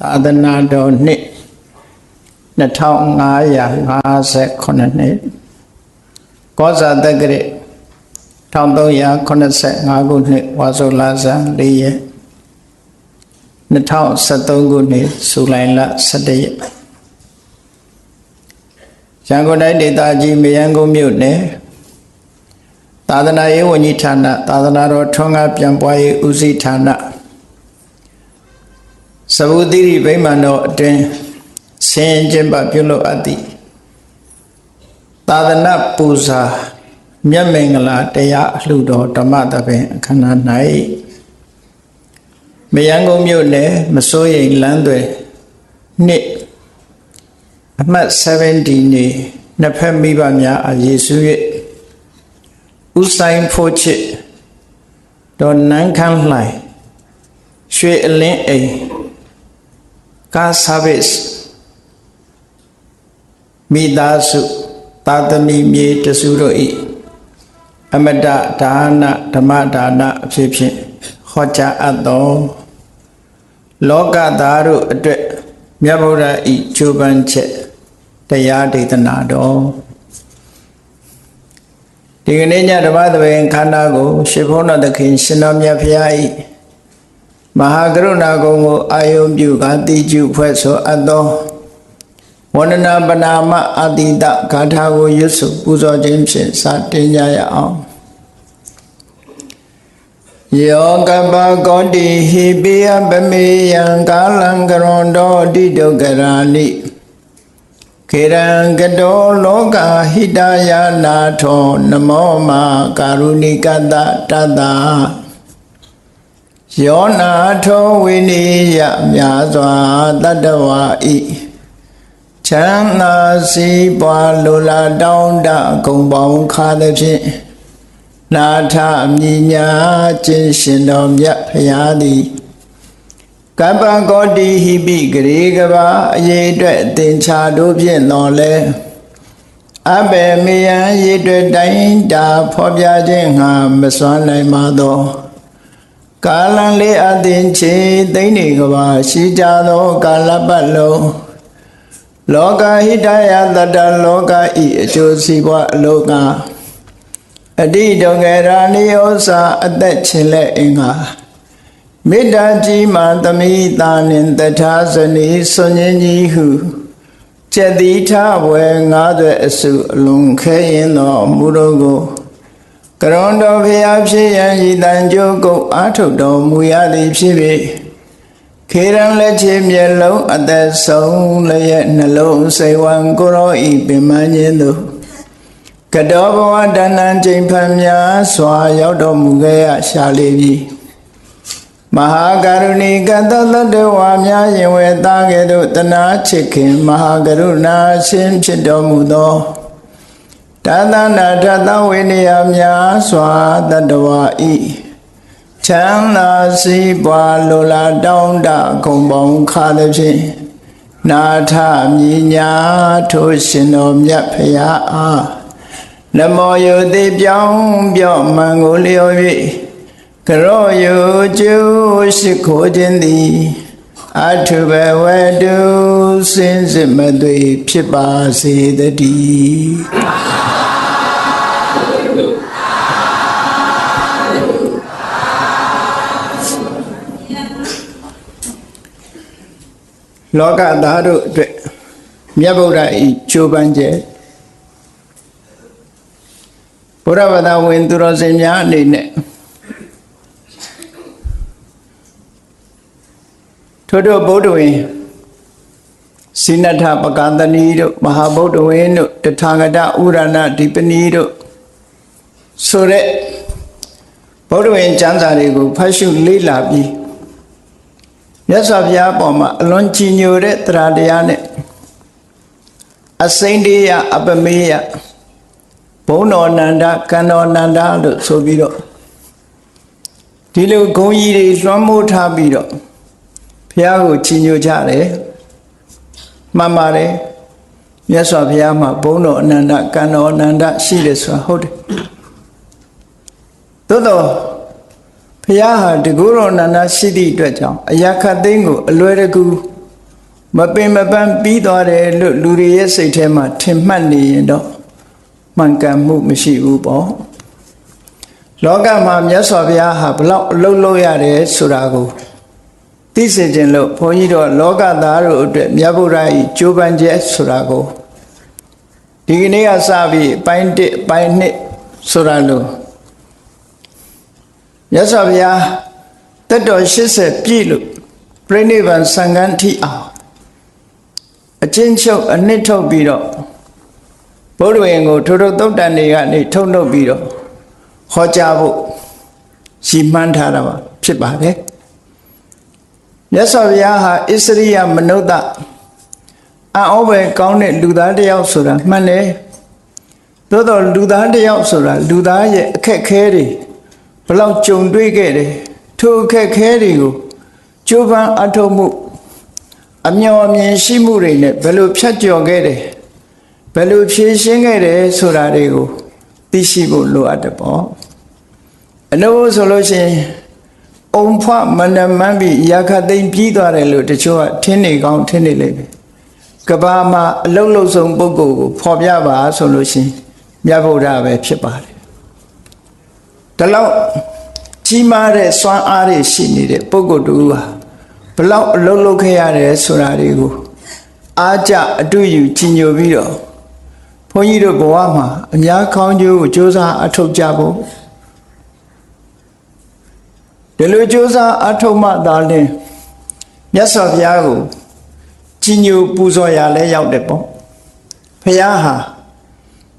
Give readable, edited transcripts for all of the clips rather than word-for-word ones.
သာသနာတော်နှစ်2559နှစ်ကောဇာတက္ကရာ1385ခုနှစ်ဝါဆိုလဆန်း4ရက်2013ခုနှစ်ဇူလိုင်လ17ရက်ရန်ကုန်တိုင်းဒေသကြီးမရမ်းကုန်းမြို့နယ်သာသနာရေးဝန်ကြီးဌာနသာသနာတော်ထွန်းကားပြန်ပွားရေးဦးစီးဌာနသဗ္ဗတိရိဗိမာန်တော်အတွင်ဆင်ကျင်းပပြုလုပ်အပ်သည့်သာသနာပူဇာမြတ်မင်္ဂလာတရားအလှူတော်ဓမ္မသဘင်အခမ်းအနား၌မရမ်းကုန်းမြို့နယ်မစိုးရိမ်လမ်းသွယ်နှစ်အမှတ်70နေနှစ်ဖက်မိဘများအားယေရှု၏ဥဆိုင်ဖို့ချစ်တော်နန်းခမ်းလှိုင်ရွှေအလင်းအိမ်ကားဆာဗစ်မိသားစုသာသမီမြေတစုတို့၏အမတဒါနဓမ္မဒါနအဖြစ်ဖြင့်ဟောကြားအပ်သောလောကသားတို့အတွက်မြတ်ဗုဒ္ဓ၏ကြိုးပမ်းချက်တရားဒေသနာတော်ဒီကနေ့ညဓမ္မသဘင်ခန္ဓာကိုရှင်ဘုန်းတော်သခင်ရှင်တော်မြတ်ဖရာ၏မဟာကရုဏာကုံကိုအာယုံပြုကာတိကျုဖွဲ့ဆိုအပ်သောဝန္ဒနာပနာမအာတိတဂါထာကိုရွတ်ဆိုပူဇော်ခြင်းဖြင့်စတင်ကြရအောင်ယောကပကောတိဟိပိယပမေယံကာလံကရွန်တောတိဒုက္ခရာနိခေရံကတောလောကဟိတယာနာထောနမောမာကာရုဏိကတတတယောနာထောဝိနိယမြာစွာတတ္တဝါဤချမ်းသာစီးပွားလိုလားတောင်းတဂုံပေါင်းခါသည်ဖြင့်နာထမြညာခြင်းရှင်တော်မြတ်ဖရာသည်ကပ္ပကောတိဟိပိဂရေကဘာအရေးအတွက်သင်္ချာတို့ဖြင့်တော်လဲအဘေမေယံရေအတွက်တိုင်းတာဖော်ပြခြင်းငါမစွမ်းနိုင်ပါသောကာလံလေးအသင်ချေသိမ့်နေကဘာရှိကြသောကာလပတ်လုံးလောကဟိတယတတလောကဤအကျိုးစီးပွားအလောကအတိဒုက္ခရာနိယောစာအသက်ချင်းလက်အင်္ဂါမေတ္တာကြီးမှသမိတာနှင့်တထာဇနီဆွန်ញင်းကြီးဟုကျက်တိထဝဲ90အစုအလုံးခဲရင်သောမူတော်ကိုကရွန်တော်ဖျားဖြစ်ရန်ဤတန်ကြိုးကုတ်အာထုတ်တော်မူရသည်ဖြစ်၍ခေရန်လက်ချေမျက်လုံးအသက်ဆုံးလည်းရဲ့နှလုံးစိတ်ဝံကိုရောဤပင်မခြင်းသို့ကတောဘဝတဏ္ဏချိန်ဖန်များစွာရောက်တော်မူခဲ့ရရှာလေပြီမဟာကရုဏီကတသတ္တဝါများယင်ဝေသားကဲ့သို့တနာချစ်ခင်မဟာကရုဏာရှင်ဖြစ်တော်မူသောတသနာထသဝိနည်းများစွာတတ္တဝါဤချမ်းသာစီးပွားလိုလားတောင်းတဂုံပေါင်းခါသည်ဖြင့်နာထမြညာထိုရှင်တော်မြတ်ဖရာအားနမောယုတိပြောင်းပြော့မှန်ကိုလျော်၍ကရောယုကျိုးရှိခိုးခြင်းသည်အထုဘဝတုစင်စစ်မသွေဖြစ်ပါစေတည်းလောကသားတို့အတွက်မြတ်ဗုဒ္ဓ၏ကြိုးပမ်းချက်ဘုရားဘာသာဝင်သူတော်စင်များအနေနဲ့ထို့ဗုဒ္ဓဝင်စိနထပကန္တနီတို့မဟာဗုဒ္ဓဝင်တို့တထာဂတဥရဏဒီပနီတို့ဆိုတဲ့ဗုဒ္ဓဝင်ကျမ်းစာတွေကိုဖတ်ရှုလေ့လာပြီးမြတ်စွာဘုရားအပေါ်မှာအလွန်ကြည်ညိုတဲ့တရားတရားနဲ့အစိမ့်တရားအပမေယဘုံတော်နန္ဒကံတော်နန္ဒလို့ဆိုပြီးတော့ဒီလိုဂုဏ်ကြီးတွေလွှမ်းမိုးထားပြီးတော့ဘုရားကိုကြည်ညိုကြတယ်မှန်ပါတယ်မြတ်စွာဘုရားမှာဘုံတော်အနန္ဒကံတော်အနန္ဒရှိတယ်ဆိုတာဟုတ်တယ်သို့တော့ဘုရားဟာတကူတော်နန္ဒရှိသည့်အတွက်ကြောင့်အရာခတ်သိမ်းကိုအလွယ်တကူ မပင်မပန်းပြီးသွားတယ်လို့လူတွေရဲ့စိတ်ထဲမှာထင်မှတ်နေရင်တော့မှန်ကန်မှုမရှိဘူးပေါ့လောကမှာမြတ်စွာဘုရားဟာဘလောက်အလုပ်လုပ်ရတယ်ဆိုတာကိုသိစေခြင်းလို့ဘုန်းကြီးတို့လောကသားတို့အတွက်မြတ်ဗုဒ္ဓ၏ကြိုးပမ်းချက်ဆိုတာကိုဒီကနေ့ကစပြီးပိုင်း1ပိုင်း2ဆိုတာလို့မြတ်စွာဘုရားတက်တော်80ပြည့်လို့ပြိဋိဘံစံဃန်းထိအောင်အချင်းချုပ်အနှစ်ထုတ်ပြီးတော့ဘုရားဝင်ကိုထိုထုသုတ်တန်တွေကနေထုတ်နှုတ်ပြီးတော့ဟောကြားဖို့ရှိမှန်းထားတာပါဖြစ်ပါတယ်မြတ်စွာဘုရားဟာဣစရိယမနုဿအံ့ဩပဲကောင်းတဲ့လူသားတစ်ယောက်ဆိုတာမှန်တယ်သို့တော်လူသားတစ်ယောက်ဆိုတာလူသားရဲ့အခက်ခဲတွေဘလောက်ကြုံတွေ့ခဲ့တယ်ထိုအခက်ခဲတွေကိုကြိုးပမ်းအထောက်မှုအမျှော်အမြင်ရှိမှုတွေနဲ့ဘယ်လိုဖြတ်ကျော်ခဲ့တယ်ဘယ်လိုဖြေရှင်းခဲ့တယ်ဆိုတာတွေကိုသိရှိဖို့လိုအပ်တယ်ပေါ့အလို့ဆိုလို့ရှိရင်အုံဖွမနမန်းပြီးရာခသိမ့်ပြီးသွားတယ်လို့တချို့ကထင်းနေကောင်းထင်းနေလိမ့်မယ်ကဘာမှာအလုံးလုံးဆုံးပုဂ္ဂိုလ်ကိုဖော်ပြပါဆိုလို့ရှိရင်မြတ်ဗုဒ္ဓပဲဖြစ်ပါတယ်ဒါလောက်ကြီးမားတဲ့စွမ်းအားတွေရှိနေတဲ့ပုဂ္ဂိုလ်တူဟာဘလောက်အလုံးလုံးခဲ့ရတယ်ဆိုတာတွေကိုအားကြအတွေ့ယူကြီးညိုပြီးတော့ဘုန်းကြီးတို့ဘဝမှာအများကောင်းကျိုးကိုကြိုးစားအထောက်ကြဖို့ဒီလိုကြိုးစားအထောက်မှသာလျှင်မြတ်စွာဘုရားကိုကြီးညိုပူဇော်ရလဲရောက်တယ်ပေါ့ဘုရားဟာ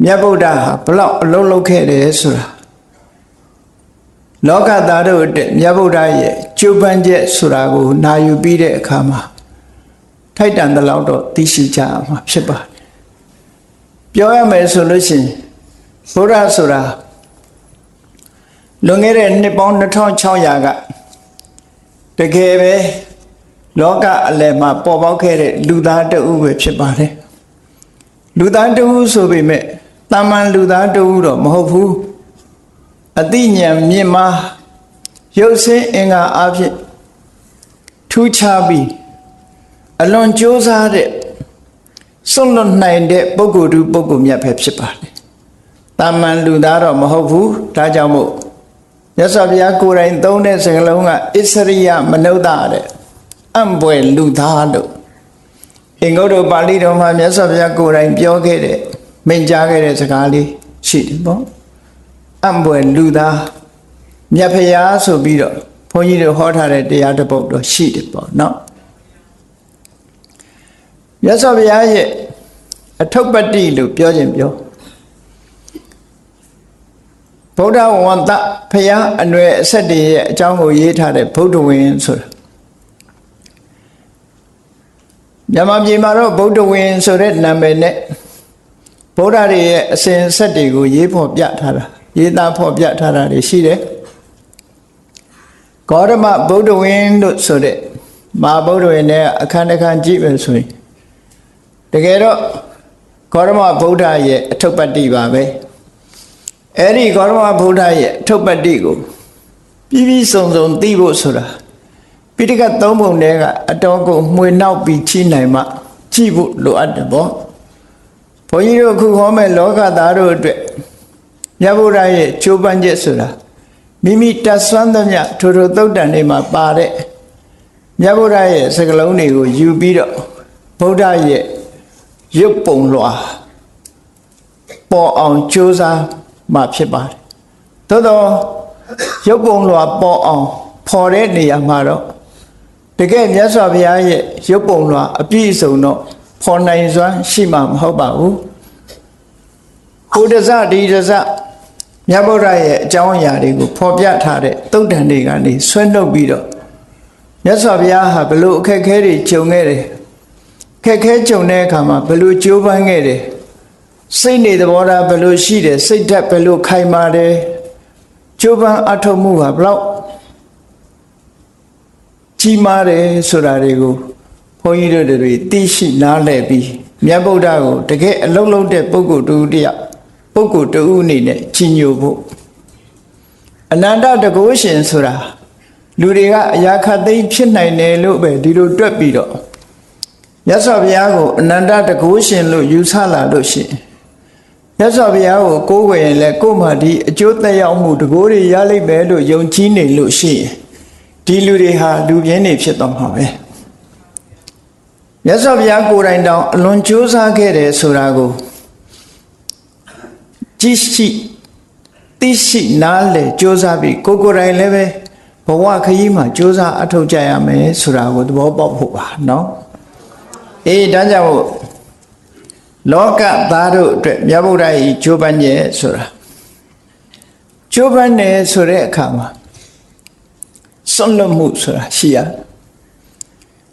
မြတ်ဗုဒ္ဓဟာဘလောက်အလုံးလုံးခဲ့တယ်ဆိုတာလောကသားတို့အတွက်မြတ်ဗုဒ္ဓရဲ့ကြိုးပမ်းချက်ဆိုတာကိုနာယူပြီးတဲ့အခါမှာထိုက်တန်တဲ့လောက်တော့သိရှိကြမှာဖြစ်ပါတယ်ပြောရမယ်ဆိုလို့ရှိရင်ဘုရားဆိုတာလွန်ခဲ့တဲ့နှစ်ပေါင်း2600ကတကယ်ပဲလောကအလယ်မှာပေါ်ပေါက်ခဲ့တဲ့လူသားတဦးပဲဖြစ်ပါတယ်လူသားတဦးဆိုပေမဲ့တာမန်လူသားတဦးတော့မဟုတ်ဘူးအသိဉာဏ်မြင့်မားရုပ်ဆင်းအင်္ဂါအဖြစ်ထူးခြားပြီးအလွန်ကြိုးစားတဲ့စွန့်လွတ်နိုင်တဲ့ပုဂ္ဂိုလ်သူပုဂ္ဂိုလ်မြတ်ပဲဖြစ်ပါတယ်တာမန်လူသားတော့မဟုတ်ဘူးဒါကြောင့်မို့မြတ်စွာဘုရားကိုယ်တိုင်သုံးတဲ့စကားလုံးကဣစရိယမနုဿတဲ့အံ့ဖွယ်လူသားလို့အင်္ဂုတ္တပါဠိတော်မှာမြတ်စွာဘုရားကိုယ်တိုင်ပြောခဲ့တဲ့မိန့်ကြားခဲ့တဲ့စကားလေးရှိတယ်ပေါ့အံ့ဖွယ်လူသားမြတ်ဖရာဆိုပြီးတော့ဘုန်းကြီးတို့ဟောထားတဲ့တရားတစ်ပုဒ်တော့ရှိတယ်ပေါ့နော်မြတ်စွာဘုရားရဲ့အထုပ္ပတ္တိလို့ပြောခြင်းပြောဗုဒ္ဓဝန္တဖရာအနွယ်အဆက်တွေရဲ့အကြောင်းကိုရေးထားတဲ့ဗုဒ္ဓဝင်ဆိုတာမြန်မာပြည်မှာတော့ဗုဒ္ဓဝင်ဆိုတဲ့နာမည်နဲ့ဗုဒ္ဓတွေရဲ့အစဉ်အဆက်တွေကိုရေးဖော်ပြထားတာရေးသားဖော်ပြထားတာတွေရှိတယ်ဂေါတမဗုဒ္ဓဝင်လို့ဆိုတဲ့မဟာဗုဒ္ဓဝင်နဲ့အခန်းတစ်ခန်းကြည့်မယ်ဆိုရင်တကယ်တော့ဂေါတမဗုဒ္ဓရဲ့အထုပ္ပတ္တိပါပဲအဲ့ဒီဂေါတမဗုဒ္ဓရဲ့အထုပ္ပတ္တိကိုပြီးပြီးစုံစုံသိဖို့ဆိုတာပိဋကတ်သုံးပုံထဲကအတော်ကိုမှွေနောက်ပြီးချိနိုင်မှကြည့်ဖို့လိုအပ်တယ်ပေါ့ဘုန်းကြီးတို့အခုဟောမဲ့လောကသားတို့အတွက်မြတ်ဗုဒ္ဓရဲ့ကြိုးပမ်းချက်ဆိုတာမိမိတတ်ဆွမ်းသမျှထိုထိုသုတ်တန်တွေမှာပါတဲ့မြတ်ဗုဒ္ဓရဲ့စကားလုံးတွေကိုယူပြီးတော့ဗုဒ္ဓရဲ့ရုပ်ပုံလွှာပေါ်အောင်ကြိုးစားမှဖြစ်ပါတယ်သို့တော့ရုပ်ပုံလွှာပေါ်အောင်ဖော်တဲ့နေရာမှာတော့တကယ်မြတ်စွာဘုရားရဲ့ရုပ်ပုံလွှာအပြည့်အစုံတော့ဖော်နိုင်စွမ်းရှိမှာမဟုတ်ပါဘူးကိုတစဒီတစမြတ်ဗုဒ္ဓရဲ့အကြောင်းအရာတွေကိုဖော်ပြထားတဲ့သုတ်တန်တွေကနေဆွဲနှုတ်ပြီးတော့မြတ်စွာဘုရားဟာဘယ်လိုအခက်အခဲတွေကြုံခဲ့တယ်အခက်အခဲကြုံတဲ့အခါမှာဘယ်လိုကြိုးပမ်းခဲ့တယ်စိတ်နေသဘောထားဘယ်လိုရှိတယ်စိတ်ဓာတ်ဘယ်လိုခိုင်မာတယ်ကြိုးပမ်းအထောက်မှုဟာဘလောက်ကြီးမားတယ်ဆိုတာတွေကိုဘုန်းကြီးတို့တွေသိရှိနားလည်ပြီးမြတ်ဗုဒ္ဓကိုတကယ်အလုံးလုံးတဲ့ပုဂ္ဂိုလ်တူတယောက်ပုဂ္ဂိုလ်တူအနေနဲ့ကြီးညိုဖို့အနန္တတကုရှင်ဆိုတာလူတွေကအရာခတ်သိမ်းဖြစ်နိုင်တယ်လို့ပဲဒီလိုတွက်ပြီးတော့ မြတ်စွာဘုရားကိုအနန္တတကုရှင်လို့ယူဆလာလို့ရှိရင်မြတ်စွာဘုရားကိုကိုးကွယ်ရင်လည်းကိုယ်မှဒီအကျိုးသက်ရောက်မှုတကိုးတွေရလိမ့်မယ်လို့ယုံကြည်နေလို့ရှိရင်ဒီလူတွေဟာလူပြင်းနေဖြစ်သွားမှာပဲမြတ်စွာဘုရားကိုယ်တိုင်တောင်အလွန်ကြိုးစားခဲ့တယ်ဆိုတာကိုကြည့်ရှိသိရှိနားလည်ကြိုးစားပြီးကိုယ်တိုင်လည်းပဲဘဝခရီးမှာကြိုးစားအထောက်ကြရမယ်ဆိုတာကိုသဘောပေါက်ဖို့ပါနော်ဒါကြောင့်လောကသားတို့အတွက်မြတ်ဗုဒ္ဓ၏ကြိုးပမ်းရဲ့ဆိုတာကြိုးပမ်းတယ်ဆိုတဲ့အခါမှာစွန့်လွတ်မှုဆိုတာရှိရ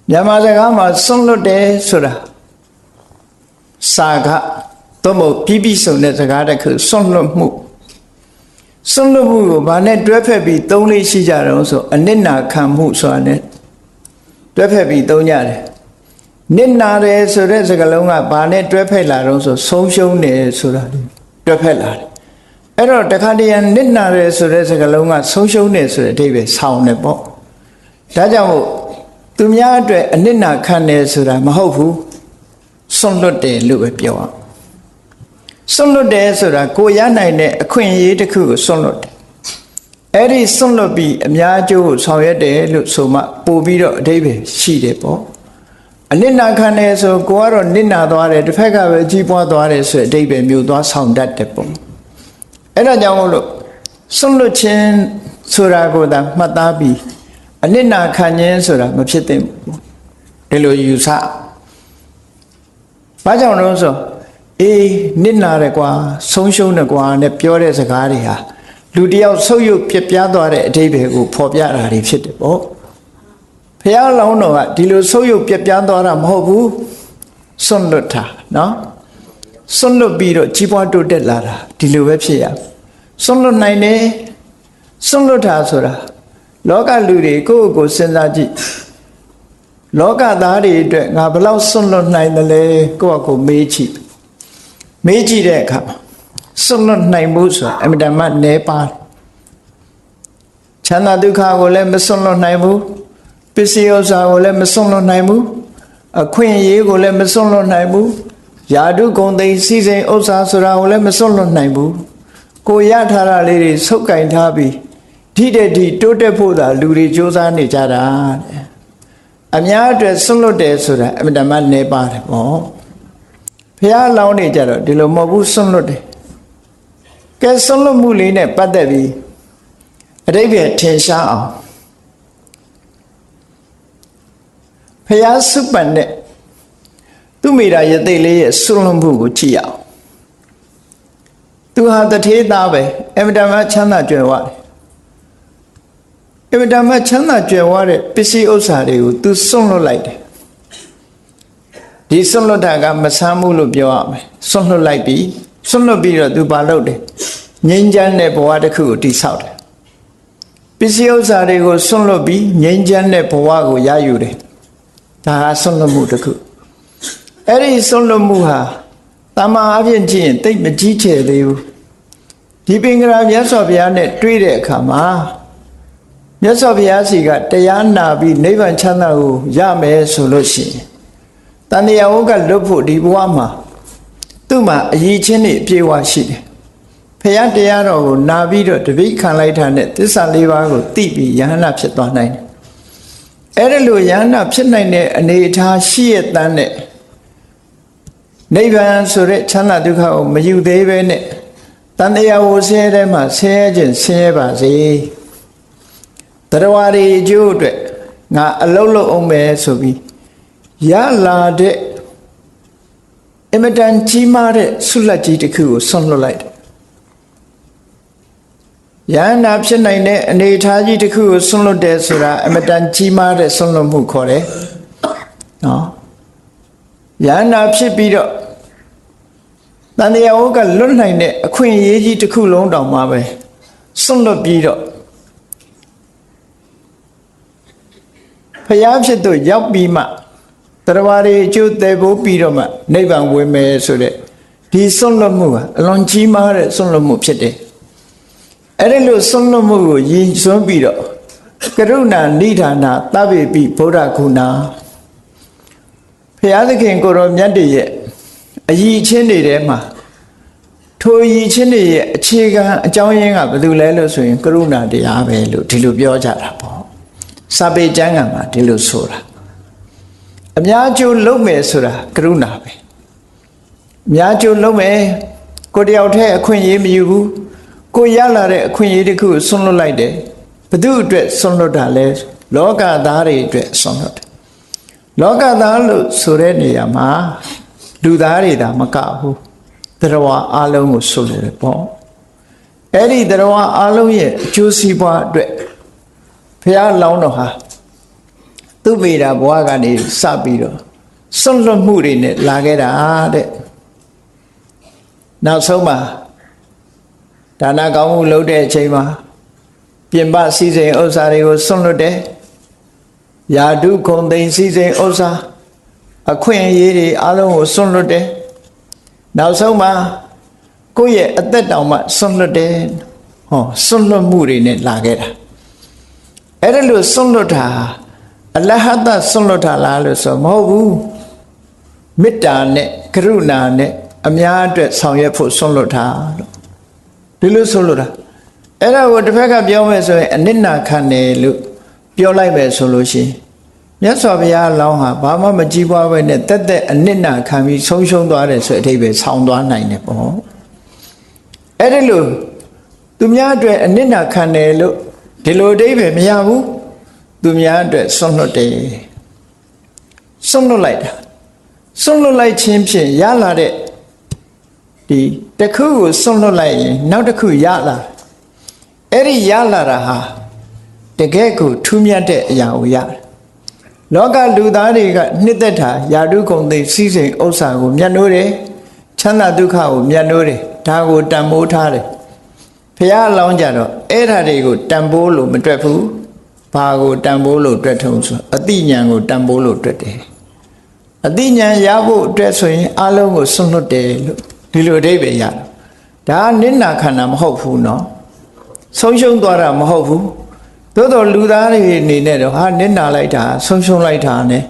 မြန်မာစကားမှာစွန့်လွတ်တယ်ဆိုတာစာကသို့မဟုတ်ပြီးပြီးဆုံးတဲ့စကားတစ်ခုစွန့်လွတ်မှုကိုဗာနဲ့တွဲဖက်ပြီးသုံးလေးရှိကြတော့ဆိုအနစ်နာခံမှုဆိုတာနဲ့တွဲဖက်ပြီးသုံးကြတယ်နစ်နာတယ်ဆိုတဲ့စကားလုံးကဘာနဲ့တွဲဖက်လာတော့ဆိုဆုံးရှုံးတယ်ဆိုတာတွဲဖက်လာတယ်အဲ့တော့တခါတည်းနစ်နာတယ်ဆိုတဲ့စကားလုံးကဆုံးရှုံးတယ်ဆိုတဲ့အဓိပ္ပာယ်ဆောင်တယ်ပေါ့ဒါကြောင့်မို့သူများအတွက်အနစ်နာခံတယ်ဆိုတာမဟုတ်ဘူးစွန့်လွတ်တယ်လို့ပဲပြောအောင်စွန့်လွတ်တယ်ဆိုတာကိုရနိုင်တဲ့အခွင့်အရေးတစ်ခုကိုစွန့်လွတ်တယ်အဲ့ဒီစွန့်လွတ်ပြီးအများအကျိုးကိုဆောင်ရွက်တယ်လို့ဆိုမှပို့ပြီးတော့အဓိပ္ပာယ်ရှိတယ်ပေါ့အနစ်နာခံတယ်ဆိုကိုကတော့နစ်နာသွားတယ်တစ်ဖက်ကပဲကြီးပွားသွားတယ်ဆိုတဲ့အဓိပ္ပာယ်မျိုးသွားဆောင်တတ်တယ်ပေါ့အဲ့ဒါကြောင့်မို့လို့စွန့်လွတ်ခြင်းဆိုတာကိုသာမှတ်သားပြီးအနစ်နာခံခြင်းဆိုတာမဖြစ်သင့်ဘူးဒီလိုယူဆဘာကြောင့်လဲဆိုနစ်နာတယ်ကွာဆုံးရှုံးတယ်ကွာနဲ့ပြောတဲ့စကားတွေဟာလူတယောက်ဆုပ်ယုပ်ပြပြသွားတဲ့အဓိပ္ပာယ်ကိုဖော်ပြတာတွေဖြစ်တယ်ပေါ့ဘုရားလောင်းတော်ကဒီလိုဆုပ်ယုပ်ပြပြသွားတာမဟုတ်ဘူးစွန့်လွတ်တာနော်စွန့်လွတ်ပြီးတော့ကြီးပွားတိုးတက်လာတာဒီလိုပဲဖြစ်ရစွန့်လွတ်နိုင်တယ်စွန့်လွတ်တာဆိုတာလောကလူတွေကိုယ့်ကိုစဉ်းစားကြည့်လောကသားတွေအတွက်ငါဘယ်လောက်စွန့်လွတ်နိုင်တယ်လဲကိုယ့်ကိုမေးကြည့်တဲ့အခါမှာစွန့်လွတ်နိုင်မှုဆိုတာအမြဲတမ်းနည်းပါတယ်ချမ်းသာဒုက္ခကိုလည်းမစွန့်လွတ်နိုင်ဘူးပစ္စည်းဥစ္စာကိုလည်းမစွန့်လွတ်နိုင်ဘူးအခွင့်အရေးကိုလည်းမစွန့်လွတ်နိုင်ဘူးယာတုဂုံသိစီစဉ်ဥစ္စာဆိုတာကိုလည်းမစွန့်လွတ်နိုင်ဘူးကိုရထားတာလေးတွေဆုပ်ကင်ထားပြီးဒီတဲ့ဒီတိုးတက်ဖို့သာလူတွေစူးစမ်းနေကြတာအများအတွက်စွန့်လွတ်တယ်ဆိုတာအမြဲတမ်းနည်းပါတယ်ပေါ့ဘုရားလောင်းနေကြတော့ဒီလိုမဟုတ်ဘူးစွန့်လွတ်တယ်ကဲစွန့်လွတ်မှုလေးနဲ့ပတ်သက်ပြီးအဓိပ္ပာယ်ထင်ရှားအောင်ဘုရားစုပန်တဲ့သူမိတာယသိလေးရဲ့စွန့်လွတ်မှုကိုကြည့်အောင်သူဟာတထေးသားပဲအမြဲတမ်းချမ်းသာကြွယ်ဝတယ်အမြဲတမ်းချမ်းသာကြွယ်ဝတဲ့ပစ္စည်းဥစ္စာတွေကိုသူစွန့်လွတ်လိုက်တယ်ဒီစွန့်လွတ်တာကမဆမ်းမှုလို့ပြောရမယ်စွန့်လွတ်လိုက်ပြီးစွန့်လွတ်ပြီးတော့သူဘာလုပ်တယ်ငြိမ်းချမ်းတဲ့ဘဝတစ်ခုကိုတည်ဆောက်တယ်ပစ္စည်းဥစ္စာတွေကိုစွန့်လွတ်ပြီးငြိမ်းချမ်းတဲ့ဘဝကိုရယူတယ်ဒါဟာစွန့်လွတ်မှုတစ်ခုအဲ့ဒီစွန့်လွတ်မှုဟာတမန်အပြင်ကြည့်ရင်တိတ်မကြီးကျယ်သေးဘူးဒီပင်ကရာမြတ်စွာဘုရားနဲ့တွေ့တဲ့အခါမှာမြတ်စွာဘုရားစီကတရားနာပြီးနိဗ္ဗာန်ချမ်းသာကိုရမယ်ဆိုလို့ရှိရင်တန်တရားဝကလွတ်ဖို့ဒီဘဝမှာသူ့မှာအရေးချင်းတွေအပြည့်အဝရှိတယ်ဘုရားတရားတော်ကိုနာပြီးတော့တပိတ်ခံလိုက်တာနဲ့သစ္စာလေးပါးကိုသိပြီးယဟန္တာဖြစ်သွားနိုင်တယ်အဲ့ဒါလိုယဟန္တာဖြစ်နိုင်တဲ့အနေအထားရှိရတဲ့နဲ့နိဗ္ဗာန်ဆိုတဲ့ချမ်းသာဒုက္ခကိုမယူသေးပဲနဲ့တန်တရားဝဆင်းရဲတဲ့မှာဆင်းရဲခြင်းဆင်းရဲပါစေတရားဝရီအကျိုးအတွက်ငါအလုံးလုံးအောင်မယ်ဆိုပြီးရလာတဲ့အမတန်ကြီးမားတဲ့ဆုလက်ကြီးတစ်ခုကိုဆွန့်လွတ်လိုက်တယ်ယန္နာဖြစ်နိုင်တဲ့အနေအထားကြီးတစ်ခုကိုဆွန့်လွတ်တယ်ဆိုတာအမတန်ကြီးမားတဲ့ဆွန့်လွတ်မှုခေါ်တယ်နော်ယန္နာဖြစ်ပြီးတော့တန်တရားဝကလွတ်နိုင်တဲ့အခွင့်အရေးကြီးတစ်ခုလုံးတောင်မှပဲဆွန့်လွတ်ပြီးတော့ဖျားဖြစ်သူရောက်ပြီးမှတရားဝါရီအကျိုးသေးဖို့ပြီးတော့မှနိဗ္ဗာန်ဝင်မယ်ဆိုတဲ့ဒီဆွန့်လွတ်မှုကအလွန်ကြီးမားတဲ့ဆွန့်လွတ်မှုဖြစ်တယ်အဲ့ဒီလိုဆွန့်လွတ်မှုကိုရည်စွန်းပြီးတော့ကရုဏာနိဒာနာသဗ္ဗေပိဗုဒ္ဓဂုဏဘု ဘုရားသခင်ကိုရောမြတ်တည်းရဲ့အယီချင်းတွေထဲမှာထိုအယီချင်းတွေရဲ့အခြေခံအကြောင်းရင်းကဘာလို့လဲလို့ဆိုရင်ကရုဏာတရားပဲလို့ဒီလိုပြောကြတာပေါ့စာပေကျမ်းဂန်မှာဒီလိုဆိုတာအများကျိုးလုံးမယ်ဆိုတာကရုဏာပဲအများကျိုးလုံးမယ်ကိုတယောက်တည်းအခွင့်အရေးမယူဘူးကိုရလာတဲ့အခွင့်အရေးတစ်ခုဆွန့်လွတ်လိုက်တယ်ဘသူအတွက်ဆွန့်လွတ်တာလဲလောကသားတွေအတွက်ဆွန့်လွတ်တယ်လောကသားလို့ဆိုတဲ့နေရာမှာလူသားတွေဒါမကဘူးတရားဝါအလုံးကိုဆွလို့တယ်ပေါ့အဲ့ဒီတရားဝါအလုံးရဲ့အကျိုးစီးပွားအတွက်ဘုရားလောင်းတော်ဟာသူ့မိတာဘဝကနေစပြီးတော့ဆွန့်လွတ်မှုတွေနဲ့လာခဲ့တာတဲ့နောက်ဆုံးမှာဒါနကောင်းမှုလုပ်တဲ့အချိန်မှာပြင်ပစည်းစိမ်ဥစ္စာတွေကိုဆွန့်လွတ်တယ်ယာတုခုံသိမ်းစည်းစိမ်ဥစ္စာအခွင့်အရေးတွေအလုံးကိုဆွန့်လွတ်တယ်နောက်ဆုံးမှာကိုယ့်ရဲ့အသက်တောင်မှဆွန့်လွတ်တယ်ဟောဆွန့်လွတ်မှုတွေနဲ့လာခဲ့တာအဲ့ဒါလို့ဆွန့်လွတ်တာအလဟတဆွန့်လွတ်တာလားလို့ဆိုမဟုတ်ဘူးမေတ္တာနဲ့ကရုဏာနဲ့အများအတွက်ဆောင်ရွက်ဖို့ဆွန့်လွတ်တာလို့ဒီလိုဆွန့်လွတ်တာအဲ့ဒါကိုတစ်ဖက်ကပြောမယ်ဆိုရင်အနစ်နာခံတယ်လို့ပြောလိုက်မယ်ဆိုလို့ရှိရင်မြတ်စွာဘုရားအလောင်းဟာဘာမှမကြည်ပွားပဲနဲ့တက်တက်အနစ်နာခံပြီးဆုံးရှုံးသွားတယ်ဆိုအထိပ္ပယ်ဆောင်းသွားနိုင်တယ်ပေါ့အဲ့ဒီလိုသူများအတွက်အနစ်နာခံတယ်လို့ဒီလိုအထိပ္ပယ်မရဘူးသူများအတွက်ဆွန့်လွတ်တယ်ဆွန့်လွတ်လိုက်တာဆွန့်လွတ်လိုက်ခြင်းဖြင့်ရလာတဲ့ဒီတစ်ခုကိုဆွန့်လွတ်လိုက်ရင်နောက်တစ်ခုရလာအဲ့ဒီရလာတာဟာတကယ်ကိုထူးမြတ်တဲ့အရာကိုရတယ်လောကလူသားတွေကနှစ်သက်တာယာတုဂုံသိစီးစိမ်ဥစ္စာကိုမြတ်နိုးတယ်ချမ်းသာဒုက္ခကိုမြတ်နိုးတယ်ဒါကိုတန်ဖိုးထားတယ်ဘုရားအလောင်းကြတော့အဲ့ဓာတွေကိုတန်ဖိုးလို့မတွက်ဘူးဘာကိုတန်ဖိုးလို့တွက်ထုံဆိုအတိညာဏ်ကိုတန်ဖိုးလို့တွက်တယ်အတိညာဏ်ရဖို့အတွက်ဆိုရင်အလုံးကိုဆွန့်လွတ်တယ်လို့ဒီလိုအဓိပ္ပာယ်ရတယ်ဒါကနိနာခန္ဓာမဟုတ်ဘူးเนาะဆုံးရှုံးသွားတာမဟုတ်ဘူးသို့တော်လူသားတွေအနေနဲ့တော့ဟာနစ်နာလိုက်တာဆုံးရှုံးလိုက်တာနဲ့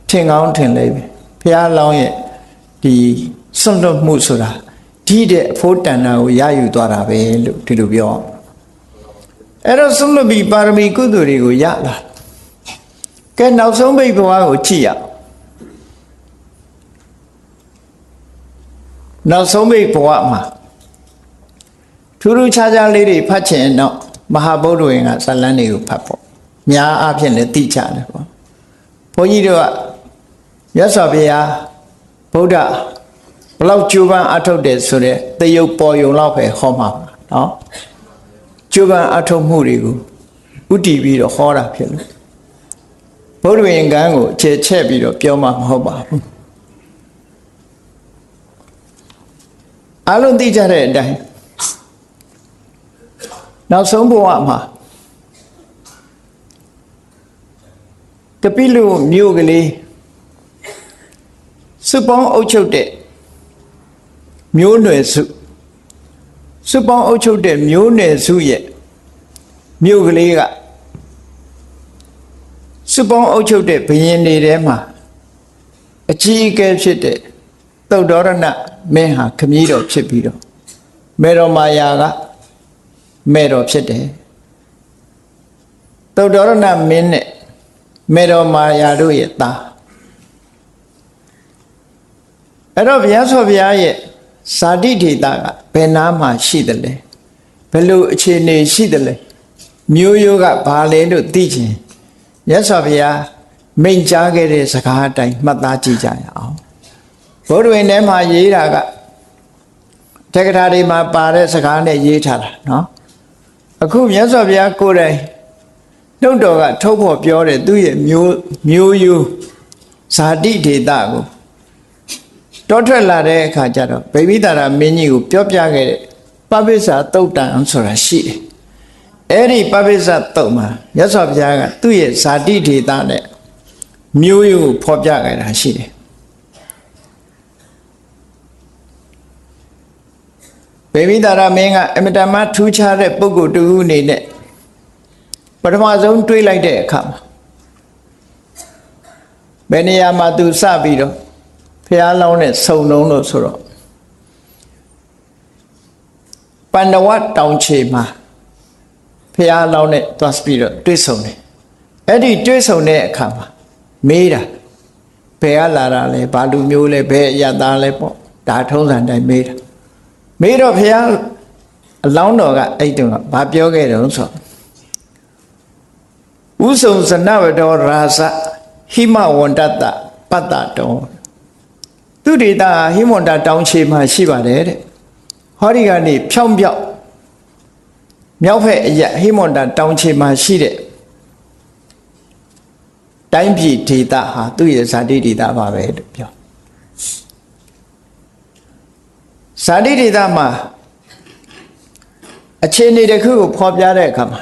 ထင်ကောင်းထင်လိမ့်မယ်ဘုရားလောင်းရဲ့ဒီဆွန့်လွတ်မှုဆိုတာဒီတဲ့အဖို့တန်တာကိုရယူသွားတာပဲလို့ဒီလိုပြောအဲ့တော့ဆွန့်လွတ်ပြီးပါရမီကုသိုလ်တွေကိုရလာကဲနောက်ဆုံးပိတ်ဘဝကိုကြည့်ရနောက်ဆုံးပိတ်ဘဝမှာထူးထူးခြားခြားလေးတွေဖတ်ချင်တော့မဟာဗုဒ္ဓဝင်ကဇလန်းတွေကိုဖတ်ဖို့များအဖြစ်လည်းသိကြတယ်ပေါ့ဘုန်းကြီးတို့ကမြတ်စွာဘုရားဗုဒ္ဓဘလောက်ကြိုးပမ်းအထုတ်တယ်ဆိုတဲ့သရုပ်ပေါ်ယုံလောက်ပဲဟောမှာနော်ကြိုးပမ်းအထုတ်မှုတွေကိုဥတည်ပြီးတော့ဟောတာဖြစ်လို့ဗုဒ္ဓဝင်ကံကိုအခြေချက်ပြီးတော့ပြောမှာမဟုတ်ပါဘူးအလုံးသိကြတဲ့အတိုင်းနောက်ဆုံးဘဝမှာကပိလုမြို့ကလေးစုပေါင်းအုပ်ချုပ်တဲ့မျိုးနွယ်စုပေါင်းအုပ်ချုပ်တဲ့မျိုးနွယ်စုရဲ့မြို့ကလေးကစုပေါင်းအုပ်ချုပ်တဲ့ဘုရင်တွေထဲမှာအကြီးအကဲဖြစ်တဲ့သုတ္တရဏမင်းဟာခမည်းတော်ဖြစ်ပြီးတော့မေရောမာယာကမေတော်ဖြစ်တယ်သုတ္တရဏမင်းနဲ့မေတော်မာယာတို့ရဲ့သားအဲ့တော့ဘုရားဆောဘုရားရဲ့ဇာတိဒေသကဘယ်နားမှာရှိတယ်လဲဘယ်လိုအခြေအနေရှိတယ်လဲမျိုးရိုးကဘာလဲလို့သိချင်မြတ်စွာဘုရားမိန့်ကြားခဲ့တဲ့စကားအတိုင်းမှတ်သားကြည့်ကြရအောင်ဘုရားဝင်ထဲမှာရေးတာကတက္ကရာတွေမှာပါတဲ့စကားနဲ့ရေးထားတာနော်အခုမြတ်စွာဘုရားကိုယ်တိုင်နှုတ်တော်ကထုတ်ဖို့ပြောတယ်သူ့ရဲ့မျိုးရိုးဇာတိဒေသကိုတောထွက်လာတဲ့အခါကျတော့ဗိမိတာရမင်းကြီးကိုပြောပြခဲ့တဲ့ပပိစ္ဆာသုတ်တံဆိုတာရှိတယ်အဲ့ဒီပပိစ္ဆာသုတ်မှာမြတ်စွာဘုရားကသူ့ရဲ့ဇာတိဒေသနဲ့မျိုးရိုးကိုဖော်ပြခဲ့တာရှိတယ်ဗိမိတာရမင်းကအမတမထူးခြားတဲ့ပုဂ္ဂိုလ်တူအနေနဲ့ပထမဆုံးတွေးလိုက်တဲ့အခါမှာဘယ်နေရာမှာသူစပြီးတော့ ဖះလောင်းနဲ့စုံလုံးလို့ဆိုတော့ပန္နဝတောင်ချေမှာဖះလောင်းနဲ့သွားပြီးတော့တွေ့ဆုံတယ်အဲ့ဒီတွေ့ဆုံတဲ့အခါမှာမေးတာဘယ်ကလာတာလဲဘာလူမျိုးလဲဘယ်ရသားလဲပေါ့ဒါထုံးစံတိုင်းမေးတာမေးတော့ဖះအလောင်းတော်ကအဲ့တုန်းကဘာပြောခဲ့တယ်ဆိုဥဆုံစနဝတောရာဇဟိမဝန္တတပတ္တတောသူဒေတာဟိမဝန္တတောင်ချေမှာရှိပါတယ်တဲ့ဟောဒီကနေဖြောင်းပြောက်မြောက်ဖက်အရဟိမဝန္တတောင်ချေမှာရှိတဲ့တိုင်းပြည်ဒေတာဟာသူ့ရဲ့ဇာတိဒေတာပါပဲလို့ပြောဇာတိဒေတာမှာအခြေအနေတစ်ခုကိုဖော်ပြတဲ့အခါမှာ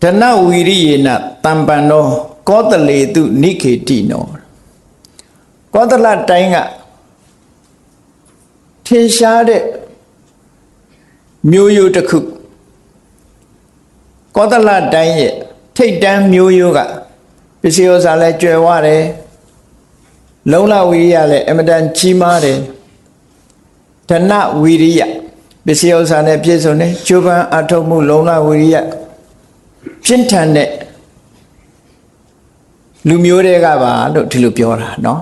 ဒနဝီရိယေနတံပန္နောကောသလေတုနိခေတိနောကောသလတိုင်းကထင်ရှားတဲ့မျိုးရိုးတစ်ခုကောသလတိုင်းရဲ့ထိတ်တန်းမျိုးရိုးကပစ္စည်းဥစ္စာလည်းကျွယ်ဝတယ်လုံလဝီရိယလည်းအမတန်ကြီးမားတယ်ဒနဝီရိယပစ္စည်းဥစ္စာနဲ့ပြည့်စုံတယ်ကျိုးပန်းအထောက်မှုလုံလဝီရိယပြင်းထန်တဲ့လူမျိုးတွေကပါလို့ဒီလိုပြောတာเนาะ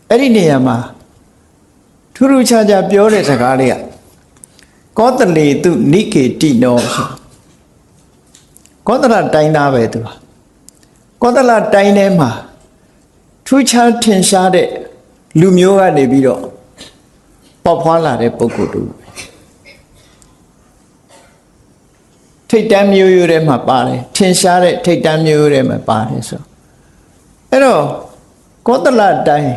အဲ့ဒီနေရာမှာထူးထူးခြားခြားပြောတဲ့စကားလေးကကောသလေတုနိကေတိနောဆိုကောသလတိုင်းသားပဲသူကကောသလတိုင်းထဲမှာထူးခြားထင်ရှားတဲ့လူမျိုးကနေပြီးတော့ပေါက်ဖွာလာတဲ့ပုဂ္ဂိုလ်တူထိတ်တန်းမျိုးရိုးထဲမှာပါတယ်ထင်ရှားတဲ့ထိတ်တန်းမျိုးရိုးထဲမှာပါတယ်ဆိုအဲ့တော့ကောသလတိုင်း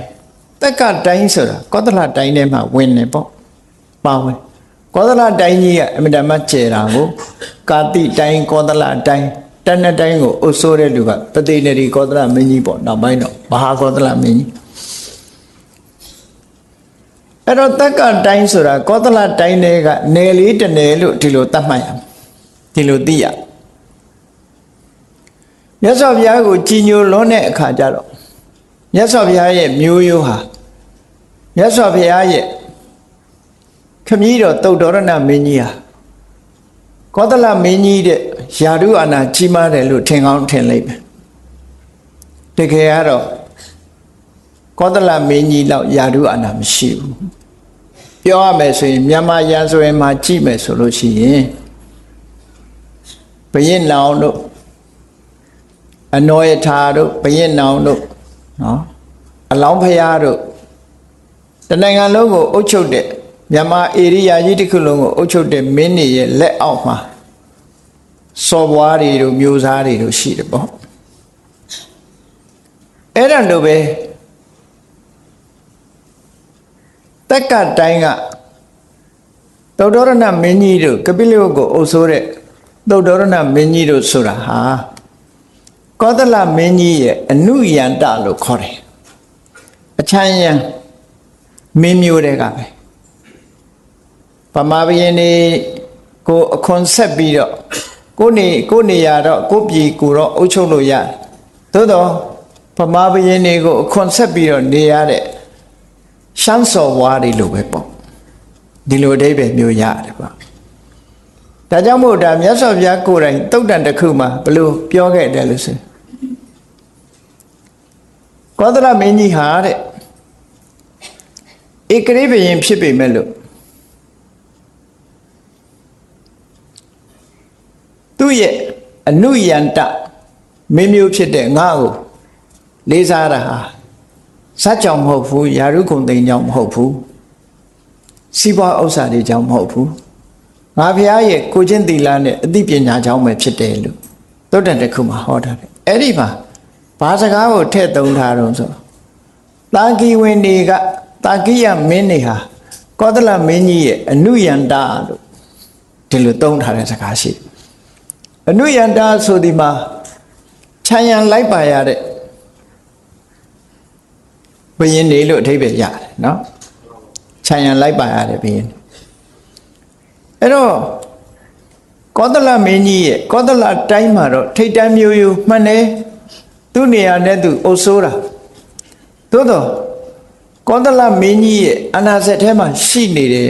တက်ကတိုင်းဆိုတာကောသလတိုင်းထဲမှာဝင်နေပေါ့ပါဝင်ကောသလတိုင်းကြီးကအမြဲတမ်းကျဲတာကိုကာတိတိုင်းကောသလတိုင်းတဏ္ဍတိုင်းကိုအုပ်စိုးတဲ့လူကပတိနေရီကောသလမင်းကြီးပေါ့နောက်ပိုင်းတော့မဟာကောသလမင်းကြီးအဲ့တော့တက်ကတိုင်းဆိုတာကောသလတိုင်းတွေကနယ်လေးတစ်နယ်လို့ဒီလိုသတ်မှတ်ရမယ်ဒီလိုသိရမြတ်စွာဘုရားကိုကြည်ညိုလွန်းတဲ့အခါကျတော့မြတ်စွာဘုရားရဲ့မျိုးရိုးဟာမြတ်စွာဘုရားရဲ့ခမည်းတော်သုတ်တော်ရဏမင်းကြီးဟာကောသလမင်းကြီးတဲ့ယာရုအာဏာကြီးမားတယ်လို့ထင်ကောင်းထင်လိုက်မယ်တကယ်ကတော့ကောသလမင်းကြီးလောက်ယာရုအာဏာမရှိဘူးပြောရမယ်ဆိုရင်မြန်မာရန်ဆိုရင်မှကြည့်မယ်ဆိုလို့ရှိရင်ဘယင်းနောင်တို့အနောယထာတို့ဘယင်းနောင်တို့နော်အလောင်းဖရာတို့တနိုင်ငံလုံးကိုအုပ်ချုပ်တဲ့မြန်မာဧရိယာကြီးတစ်ခုလုံးကိုအုပ်ချုပ်တဲ့မင်းတွေရဲ့လက်အောက်မှာစော်ဘွားတွေတို့မျိုးစားတွေတို့ရှိတယ်ပေါ့အဲ့ဒါလိုပဲတက်ကတိုင်းကသုတ္တရဏမင်းကြီးတို့ကပိလဝတ်ကိုအုပ်စိုးတဲ့သုတ္တရဏမင်းကြီးတို့ဆိုတာဟာကောသလမင်းကြီးရဲ့အနုယန္တလို့ခေါ်တယ်အချမ်းယံမင်းမျိုးတွေကပဲဗမာဘုရင်တွေကိုအခွန်ဆက်ပြီးတော့ကိုနေရတော့ကိုပြည်ကိုတော့အုပ်ချုပ်လို့ရတယ်သို့တော့ဗမာဘုရင်တွေကိုအခွန်ဆက်ပြီးတော့နေရတဲ့ရှမ်းစော်ဝါးတွေလိုပဲပေါ့ဒီလိုအဓိပ္ပာယ်မျိုးရတယ်ပေါ့ဒါကြောင့်မို့ဒါမြတ်စွာဘုရားကိုယ်တိုင်တုတ်တန်တစ်ခုမှာဘလို့ပြောခဲ့တယ်လို့ဆိုကောသလမင်းကြီးဟာတဲ့ဧကရိဘယင်ဖြစ်ပေမဲ့လို့သူ့ရဲ့အနုယန္တမင်းမျိုးဖြစ်တဲ့ငါ့ကိုလေးစားတာဟာဇတ်ကြောင့်မဟုတ်ဘူးယာရုခုံသိမ်းကြောင့်မဟုတ်ဘူးစီးပွားဥစ္စာတွေကြောင့်မဟုတ်ဘူးငါဖះရဲ့ကိုချင်းသီလနဲ့အသိပညာကြောင့်ပဲဖြစ်တယ်လို့သုတ္တန်တစ်ခုမှာဟောထားတယ်အဲ့ဒီမှာဘာစကားကိုထည့်သုံးထားတော့ဆိုတာကီဝင်တွေကတာကိယမင်းတွေဟာကောသလမင်းကြီးရဲ့အနုယန္တလို့ဒီလိုသုံးထားတဲ့စကားရှိအနုယန္တဆိုဒီမှာခြံရံလိုက်ပါရတဲ့ဘုရင်တွေလို့အဓိပ္ပာယ်ရတယ်နော်ခြံရံလိုက်ပါရတဲ့ဘုရင်အဲ့တော့ကောသလမင်းကြီးရဲ့ကောသလတိုင်းမှာတော့ထိတ်တန်းမျိုးရိုးမှန်တယ်သူ့နေရာနဲ့သူအုပ်စိုးတာသို့တော့ ကောသလမင်းကြီးရဲ့အနာစက်ထဲမှာရှိနေတယ်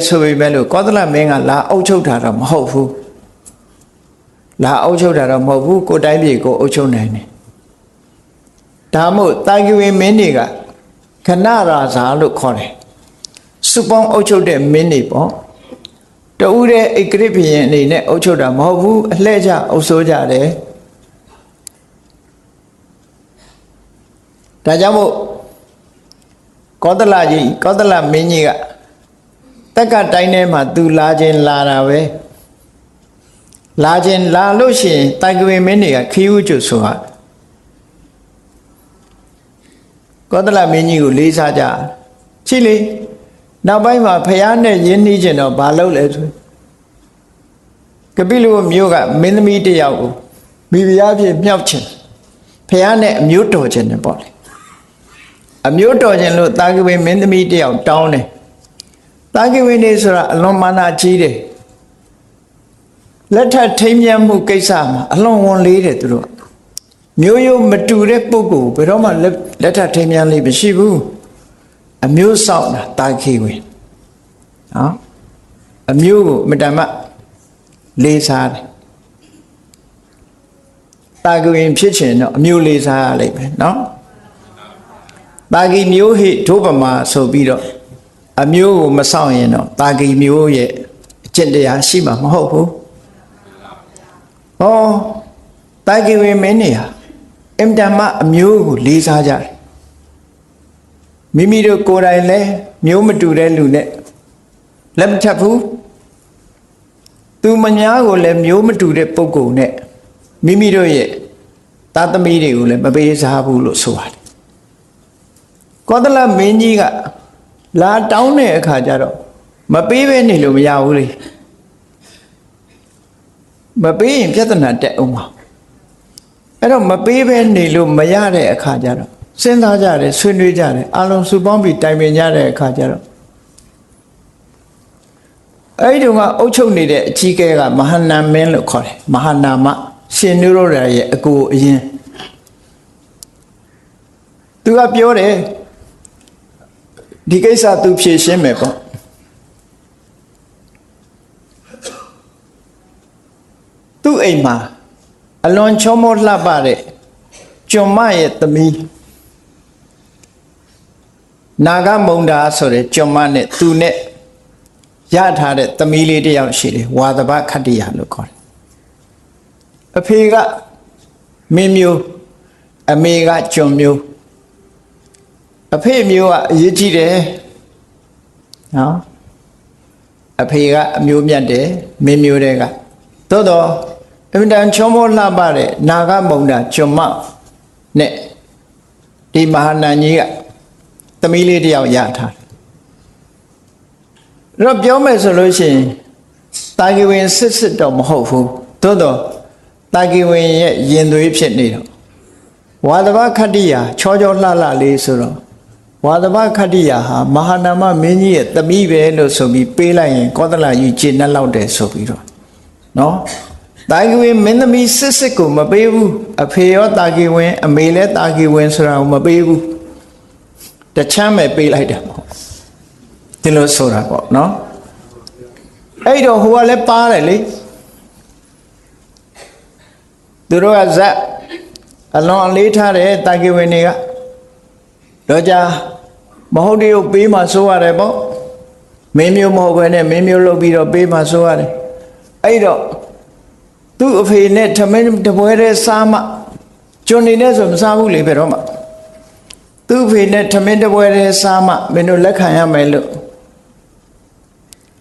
ဆိုပေမဲ့လို့ကောသလမင်းကလာအုပ်ချုပ်တာတော့မဟုတ်ဘူးလာအုပ်ချုပ်တာတော့မဟုတ်ဘူးကိုတိုင်းပြည်ကိုအုပ်ချုပ်နိုင်တယ်ဒါမို့တာဂိဝေမင်းတွေကခဏရာဇာလို့ခေါ်တယ်စုပေါင်းအုပ်ချုပ်တဲ့မင်းတွေပေါ့တူတဲ့ဣကရိဘုရင်အနေနဲ့အုပ်ချုပ်တာမဟုတ်ဘူးအလှည့်ကျအုပ်စိုးကြတယ်ဒါကြောင့်မို့ကောသလမင်းကြီးကတက်ကတိုင်းထဲမှာသူလာခြင်းလာတာပဲလာခြင်းလာလို့ရှိရင်တာဂိဝေမင်းတွေကခီးဥကျွတ်ဆိုတာကောသလမင်းကြီးကိုလေးစားကြချိလေနောက်ပိုင်းမှာဖျားနဲ့ရင်းနှီးခြင်းတော့ဘာလုပ်လဲဆိုကပိလုမျိုးကမင်းသမီးတယောက်ကိုမိဖုရားဖြစ်မြောက်ခြင်းဖျားနဲ့အမျိုးတော်ခြင်းနဲ့ပေါ့လေအမျိုးတော်ခြင်းလို့တာဂိဝေမင်းသမီးတယောက်တောင်းတယ်တာဂိဝေနေဆိုတာအလွန်မာနကြီးတယ်လက်ထပ်ထိမ်းမြတ်မှုကိစ္စမှာအလွန်ဝန်လေးတယ်သူတို့မျိုးရိုးမတူတဲ့ပုဂ္ဂိုလ်ဘယ်တော့မှလက်ထပ်ထိမ်းမြတ်လေးမရှိဘူးအမျိုးဆောင်တာတာဂိဝေနော်အမျိုးကိုမတမလေးစားတယ်တာဂိဝေဖြစ်ချင်တော့အမျိုးလေးစားရလိမ့်မယ်နော်တာဂိမျိုးဟိဒုပမာဆိုပြီးတော့အမျိုးကိုမဆောင်ရင်တော့တာဂိမျိုးရဲ့အကျင့်တရားရှိမှာမဟုတ်ဘူးဟောတာဂိဝေမင်းနေဟာအင်တမအမျိုးကိုလေးစားကြတယ်မိမိတို့ကိုယ်တိုင်လည်းမျိုးမတူတဲ့လူနဲ့လက်မထပ်ဘူးသူမညာကိုလည်းမျိုးမတူတဲ့ပုဂ္ဂိုလ်နဲ့မိမိတို့ရဲ့သားသမီးတွေကိုလည်းမပေးစားဘူးလို့ဆိုပါတယ်ကောသလမင်းကြီးကလာတောင်းတဲ့အခါကျတော့မပေးဘဲနေလို့မရဘူးလေမပေးရင်ပြဿနာတက်အောင်ပါအဲ့တော့မပေးဘဲနေလို့မရတဲ့အခါကျတော့စဉ်းစားကြတယ်ဆွေးနွေးကြတယ်အလုံးစုပေါင်းပြီးတိုင်ပင်ကြတဲ့အခါကျတော့အဲ့ဒီတော့ကအုတ်ချုပ်နေတဲ့အကြီးကဲကမဟာနာမင်းလို့ခေါ်တယ်မဟာနာမရှင်နုရောဓရဲ့အကိုအရင်သူကပြောတယ်ဒီကိစ္စသူဖြေရှင်းမယ်ပေါ့သူ့အိမ်မှာအလွန်ချောမောလှပတဲ့ကျွန်မရဲ့သမီးနာဂမုံဒါဆိုတဲ့ကျွန်မနဲ့သူနဲ့ရထားတဲ့သမီးလေးတယောက်ရှိတယ်ဝါသဘခတ္တိယလို့ခေါ်တယ်အဖေကမင်းမျိုးအမေကကျွန်မျိုးအဖေမျိုးကအရေးကြီးတယ်နော်အဖေကအမျိုးမြတ်တယ်မင်းမျိုးတွေကသို့တော့အမြဲတမ်းချောမောလှပတဲ့နာဂမုံဒါကျွန်မနဲ့ဒီမဟာနန်ကြီးကသမီးလေးတယောက်ရထားတယ်တော့ပြောမယ်ဆိုလို့ရှိရင်တာဂိဝင်စစ်တော့မဟုတ်ဘူးသို့တော့တာဂိဝင်ရဲ့ရင်သွေးဖြစ်နေတော့ဝါသဘခတ္တိယချောလှလေးဆိုတော့ဝါသဘခတ္တိယဟာမဟာနာမမင်းကြီးရဲ့သမီးပဲလို့ဆိုပြီးပေးလိုက်ရင်ကောသလကြီးကျေနပ်လောက်တယ်ဆိုပြီးတော့နော်တာဂိဝင်မင်းသမီးစစ်ကိုမပေးဘူးအဖေရောတာဂိဝင်အမေလည်းတာဂိဝင်ဆိုတာကိုမပေးဘူးတချမ်းပဲပေးလိုက်တယ်ပေါ့ဒီလိုဆိုတာပေါ့နော်အဲ့တော့ဟိုကလည်းပါတယ်လေသူတို့ကဇက်အလွန်အလေးထားတဲ့တာဂိဝင်တွေကတော့ကြာမဟုတ်တရုပ်ပေးမှဆိုရတယ်ပေါ့မင်းမျိုးမဟုတ်ဘဲနဲ့မင်းမျိုးလုပ်ပြီးတော့ပေးမှဆိုရတယ်အဲ့တော့သူ့အဖေနဲ့ထမင်းတပွဲတည်းစားမှကျွန်နေနဲ့ဆိုမစားဘူးလေဘယ်တော့မှသူ့အဖေနဲ့ထမင်းတပွဲတည်းစားမှမင်းတို့လက်ခံရမယ်လို့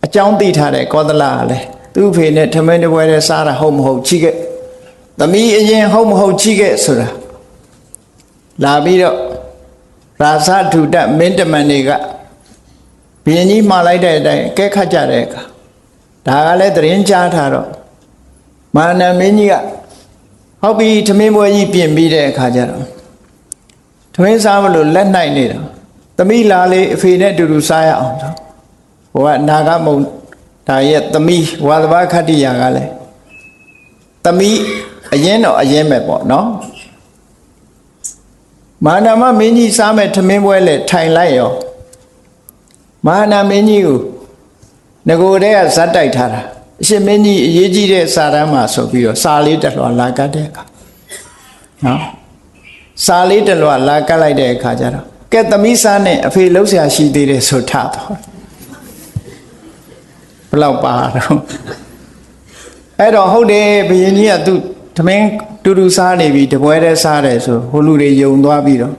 အကြောင်းသိထားတယ်ကောသလကလည်းသူ့အဖေနဲ့ထမင်းတပွဲတည်းစားတာဟုတ်မဟုတ်ချိခဲ့သမီးအရင်ဟုတ်မဟုတ်ချိခဲ့ဆိုတာလာပြီးတော့ရာဇဒုတမင်းတမန်တွေကဘုရင်ကြီးမှားလိုက်တဲ့အတိုင်းကဲခတ်ကြတဲ့အခါဒါကလည်းသတင်းကြားထားတော့မာနမင်းကြီးကဟုတ်ပြီထမင်းပွဲကြီးပြင်ပြီးတဲ့အခါကျတော့ထမင်းစားမလို့လက်နိုင်နေတာသမီးလာလေအဖေနဲ့အတူတူစားရအောင်ဆိုဟိုကနာဂမုံဒါရဲ့သမီးဝါသဘခတ္တိယကလည်းသမီးအရင်တော့အရင်ပဲပေါ့နော် မာနာမမင်းကြီးစားမဲ့ထမင်းပွဲလေထိုင်လိုက်ရောမာနာမင်းကြီးကိုငကိုတဲ့ကဇက်တိုက်ထားတာအရှင်မင်းကြီးအရေးကြီးတဲ့စာတမ်းမှာဆိုပြီးတော့စာလေးတစ်လွှာလာကတ်တဲ့အခါနော်စာလေးတစ်လွှာလာကတ်လိုက်တဲ့အခါကျတော့ကဲသမီးစားနဲ့အဖေလှုပ်ရှားရှိသေးတယ်ဆိုထတော့ဘလောက်ပါတော့အဲ့တော့ဟုတ်တယ်ဘုရင်ကြီးကသူထမင်းတူတူစားနေပြီတပွဲတည်းစားတယ်ဆိုဟိုလူတွေယုံသွားပြီးတော့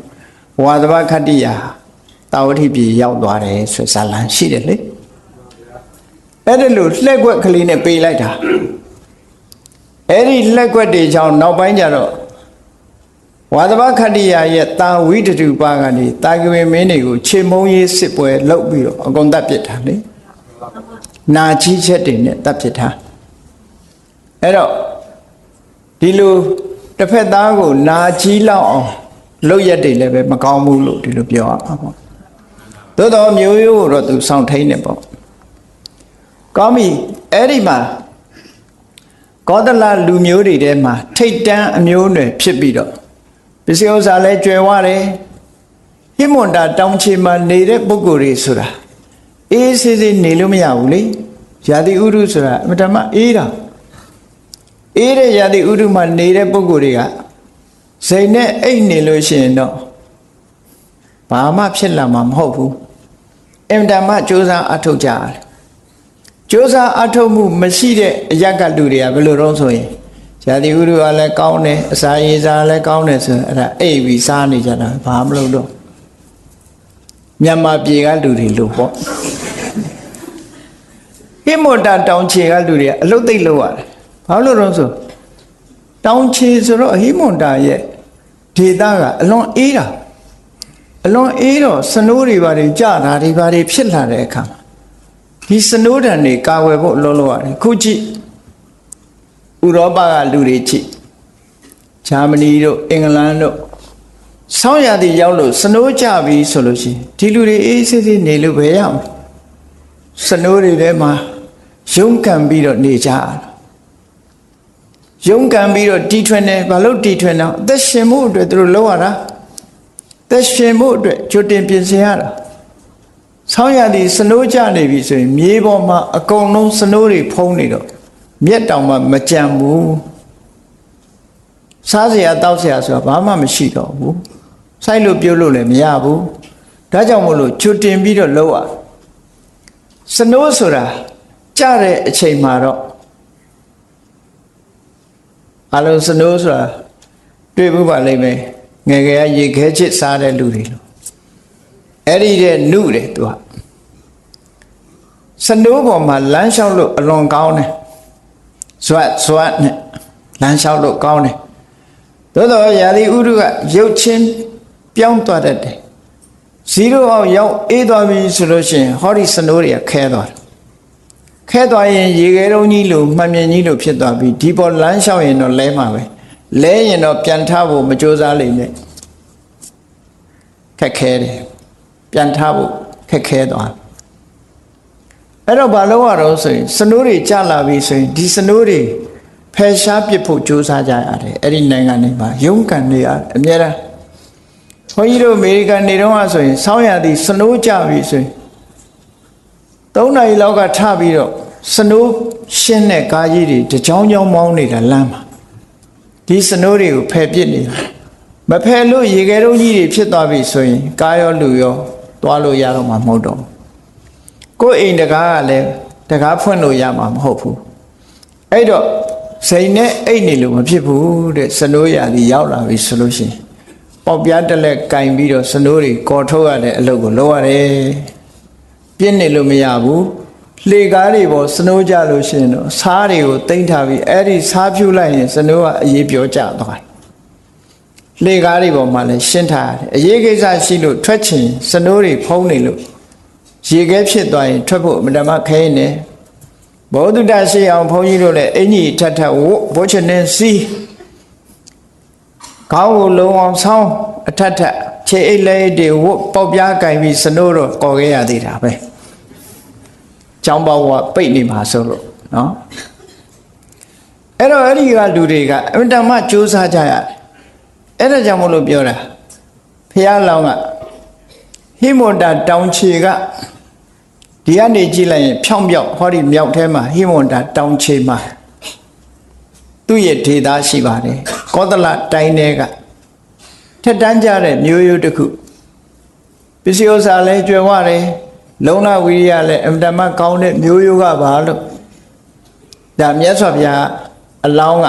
ဝါသဘခတ္တိယတာဝတိပြည်ရောက်သွားတယ်ဆိုဇာလံရှိတယ်လေအဲ့ဒါလို့လှက်ွက်ကလေးနဲ့ပေးလိုက်တာအဲ့ဒီလှက်ွက်တွေကြောင့်နောက်ပိုင်းကျတော့ဝါသဘခတ္တိယရဲ့တာဝိတတုပကနေတာကဝေမင်းတွေကိုခြေမုံရေးစစ်ပွဲလုပ်ပြီးတော့အကုန်တပ်ပစ်တာလေနာကြီးချက်တွေနဲ့တပ်ပစ်တာအဲ့တော့ဒီလိုတစ်ဖက်သားကိုနာကြီးလောက်အောင်လုပ်ရက်တွေလည်းပဲမကောင်းဘူးလို့ဒီလိုပြောရမှာပေါ့သို့တော်မျိုးရိုးတော့သူစောင့်ထိန်နေပေါ့ကောင်းပြီအဲ့ဒီမှာကောသလလူမျိုးတွေထဲမှာထိတ်တန်းအမျိုးနွယ်ဖြစ်ပြီးတော့ပစ္စည်းဥစ္စာလည်းကျွယ်ဝတယ်ဟိမွန်တာတောင်ချေမှာနေတဲ့ပုဂ္ဂိုလ်တွေဆိုတာအေးဆေးဆေးနေလို့မရဘူးလေရာသီဥတုဆိုတာအမတမအေးတာအေးတဲ့ရာသီဥတုမှာနေတဲ့ပုဂ္ဂိုလ်တွေကစိတ်နဲ့အိတ်နေလို့ရှိရင်တော့ဘာမှဖြစ်လာမှာမဟုတ်ဘူးအင်တမကြိုးစားအထုတ်ကြရတယ်ကြိုးစားအထုတ်မှုမရှိတဲ့အရကလူတွေကဘယ်လိုတော့ဆိုရင်ရာသီဥတုကလည်းကောင်းတယ်အစာရေစာလည်းကောင်းတယ်ဆိုအဲ့ဒါအိပ်ပြီးစားနေကြတာဘာမလုပ်တော့မြန်မာပြည်ကလူတွေလို့ပေါ့ဟိမွန်တာတောင်ချေကလူတွေကအလုတ်သိပ်လုပ်ရတယ်ဘာလို့တော့ဆိုတောင်ချေဆိုတော့ဟိမွန်တာရဲ့ဒေသကအလွန်အေးတာအလွန်အေးတော့စနိုးတွေဘာတွေကြတာတွေဘာတွေဖြစ်လာတဲ့အခါမှာဒီစနိုးတံတွေကာဝယ်ဖို့လုံးလုံးရတယ်ခုကြည့်ဥရောပကလူတွေကြည့်ဂျာမနီတို့အင်္ဂလန်တို့ဆောင်းရာသီရောက်လို့စနိုးကြပြီဆိုလို့ရှိရင်ဒီလူတွေအေးဆေးဆေးနေလို့ပဲရအောင်စနိုးတွေထဲမှာရုန်းကန်ပြီးတော့နေကြရတာရုန်းကန်ပြီးတော့တီထွင်တယ်ဘာလို့တီထွင်တော့အသက်ရှင်မှုအတွက်သူတို့လုပ်ရတာသက်ရှင်မှုအတွက်ကြိုတင်ပြင်ဆင်ရတာဆောင်းရာသီစနိုးကြနေပြီဆိုရင်မြေပေါ်မှာအကုန်လုံးစနိုးတွေဖုံးနေတော့မြက်တောင်မှမကြံဘူးစားစရာတောက်စရာဆိုတာဘာမှမရှိတော့ဘူးစိုက်လို့ပြုတ်လို့လည်းမရဘူးဒါကြောင့်မို့လို့ကြိုတင်ပြီးတော့လုပ်ရစနိုးဆိုတာကြတဲ့အချိန်မှာတော့အလုံးစနိုးဆိုတာတွေ့ဘူးပါလိမ့်မယ်ငယ်ငယ်ရေခဲချစ်စားတဲ့လူတွေလို့အဲ့ဒီတဲ့နုတယ်သူကစနိုးပေါ်မှာလမ်းလျှောက်လို့အလွန်ကောင်းတယ်ဇွတ်နဲ့လမ်းလျှောက်လို့ကောင်းတယ်သို့တော့ရာသီဥတုကရုပ်ချင်းပြောင်းသွားတတ်တယ်0အောင်ရောက်အေးသွားပြီဆိုလို့ရှိရင်ဟောဒီစနိုးတွေကခဲသွားတယ်ခဲသွားရင်ရေခဲတုံးကြီးလိုမှန်မြင်ကြီးလိုဖြစ်သွားပြီဒီပေါ်လမ်းလျှောက်ရင်တော့လဲမှာပဲလဲရင်တော့ပြန်ထားဖို့မကြိုးစားလိမ့်နဲ့ခက်ခဲတယ်ပြန်ထားဖို့ခက်ခဲသွားအဲ့တော့ဘာလို့ရတော့ဆိုရင်စနိုးတွေကျလာပြီဆိုရင်ဒီစနိုးတွေဖယ်ရှားပစ်ဖို့ကြိုးစားကြရတယ်အဲ့ဒီနိုင်ငံတွေမှာရုန်းကန်နေရအများအားဘုန်းကြီးတို့အမေရိကန်နေတော့ဆိုရင်ဆောင်းရာသီစနိုးကျပြီဆိုရင်3 နာရီလောက်ကထပြီးတော့စနိုးရှင်းတဲ့ကားကြီးတွေတကြောင်ကြောင်မောင်းနေတာလမ်းမှာဒီစနိုးတွေကိုဖယ်ပစ်နေတာမဖယ်လို့ရေခဲတုံးကြီးတွေဖြစ်သွားပြီဆိုရင်ကားရောလူရောသွားလို့ရတော့မှာမဟုတ်တော့ကိုယ်အိမ်တကားကလည်းတကားဖွင့်လို့ရမှာမဟုတ်ဘူးအဲ့တော့စိန်နဲ့အိတ်နေလို့မဖြစ်ဘူးတဲ့စနိုးရာသီရောက်လာပြီဆိုလို့ရှိရင်ပေါက်ပြားတက်လက်ကင်ပြီးတော့စနိုးတွေကော်ထုတ်ရတဲ့အလုပ်ကိုလုပ်ရတယ်ပြင်းနေလို့မရဘူးလှေကားတွေပေါ်စနိုးကြလို့ရှိရင်တော့စားတွေကိုတိမ့်ထားပြီးအဲ့ဒီစားဖြူလိုက်ရင်စနိုးကအရေးပြောကြသွားတယ်လှေကားတွေပေါ်မှာလည်းရှင်းထားရတယ်အရေးကိစ္စရှိလို့ထွက်ချင်စနိုးတွေဖုံးနေလို့ရေခဲဖြစ်သွားရင်ထွက်ဖို့မတမခဲနေဘောဓုတရှိအောင်ဘုန်းကြီးတို့လည်းအင်ကြီးထထဝဘိုးချနေစီခေါင်းကိုလုံအောင်ဆောင်းအထထခြေအိတ်လေးတွေဝပေါက်ပြားကင်ပြီးစနိုးတော့ကော်ခဲ့ရသေးတာပဲကျောင်းပေါကပိတ်နေမှာဆိုလို့နော်အဲ့တော့အဲ့ဒီကလူတွေကအင်တမစူးစမ်းကြရတယ်အဲ့ဒါကြောင့်မလို့ပြောတာ ဖះလောင်းကဟိမန္တာတောင်ခြေကဒီကနေကြည့်လိုက်ရင်ဖြောင်းပြောက်ဟောဒီမြောက်ထဲမှာဟိမန္တာတောင်ခြေမှာသူ့ရဲ့ဒေသရှိပါတယ်ကောသလတိုင်းထဲကထက်တန်းကြတဲ့မျိုးရိုးတစ်ခုပစ္စည်းဥစ္စာလည်းကျွယ်ဝတယ်လုံလဝိရိယလည်းအမြဲတမ်းကောင်းတဲ့မျိုးရိုးကပါလို့ဒါမြတ်စွာဘုရားအလောင်းက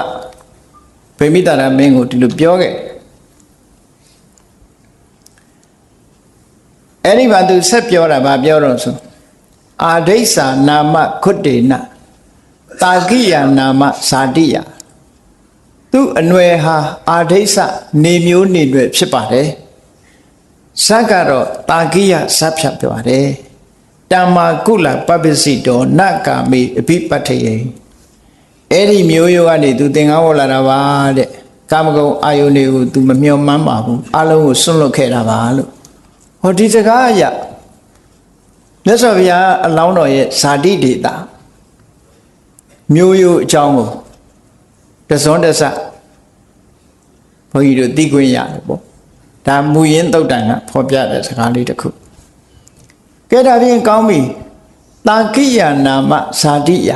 ဗိမိတာရမင်းကိုဒီလိုပြောခဲ့အဲ့ဒီမှာသူဆက်ပြောတာဗာပြောတော့ဆိုအာဒိဋ္ဌာနာမခွတ်တေနတာကိယနာမဇာတိယသူအနွယ်ဟာအာဒိဋ္ဌနေမျိုးနေတွေဖြစ်ပါတယ်ဇတ်ကတော့တာကိယဇတ်ဖြတ်ပြောတယ်တမ္မာကုလပပ္ပစိတောနကာမိအဘိပတ္ထယေအဲ့ဒီမျိုးရိုးကနေသူသင်္ကန်းဝတ်လာတာပါတဲ့ကာမဂုဏ်အာယုန်တွေကိုသူမမျှော်မှန်းပါဘူးအလုံးကိုစွန့်လွတ်ခဲ့တာပါလို့ဟောဒီစကားအရမြတ်စွာဘုရားအလောင်းတော်ရဲ့ဇာတိဒေတာမျိုးရိုးအကြောင်းကိုတစွန်းတဆဘုန်းကြီးတို့သိခွင့်ရတယ်ပေါ့ဒါမူရင်းသုတ်တန်ကဖော်ပြတဲ့စကားလေးတစ်ခုကဲဒါဖြင့်ကောင်းပြီတာကိယနာမဇာတိယ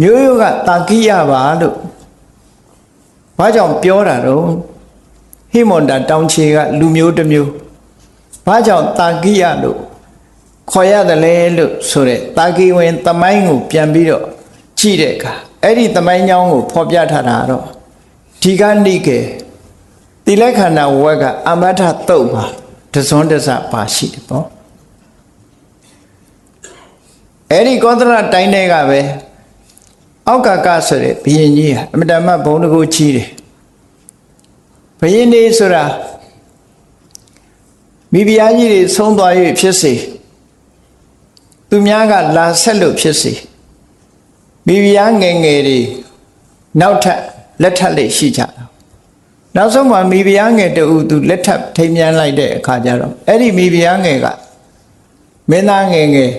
မျိုးရိုးကတာကိယပါလို့ဘာကြောင့်ပြောတာတော့ဟိမန္တာတောင်ခြေကလူမျိုးတစ်မျိုးဘာကြောင့်တာကိယလို့ခေါ်ရတယ်လဲလို့ဆိုတဲ့တာကိဝင်သမိုင်းကိုပြန်ပြီးတော့ကြည့်တဲ့အခါအဲ့ဒီသမိုင်းကြောင်းကိုဖော်ပြထားတာတော့ဒီကနိကေတိလက္ခဏာဝက်ကအမထတုတ်ပါတစွန်းတစပါရှိတယ်ပေါ့အဲ့ဒီကောသလတိုင်းတွေကပဲအောက်ကကဆိုတဲ့ဘုရင်ကြီးဟာအမတမဘုံတကူကြီးတယ်ဘုရင်နေဆိုတာမိဖုရားကြီးတွေဆုံးသွား၍ဖြစ်စေသူများကလာဆက်လို့ဖြစ်စေမိဖုရားငယ်ငယ်တွေနောက်ထပ်လက်ထပ်လေးရှိကြတာနောက်ဆုံးမှာမိဖုရားငယ်တူသူလက်ထပ်ထိမ်းမြန်းလိုက်တဲ့အခါကျတော့အဲ့ဒီမိဖုရားငယ်ကမင်းသားငယ်ငယ်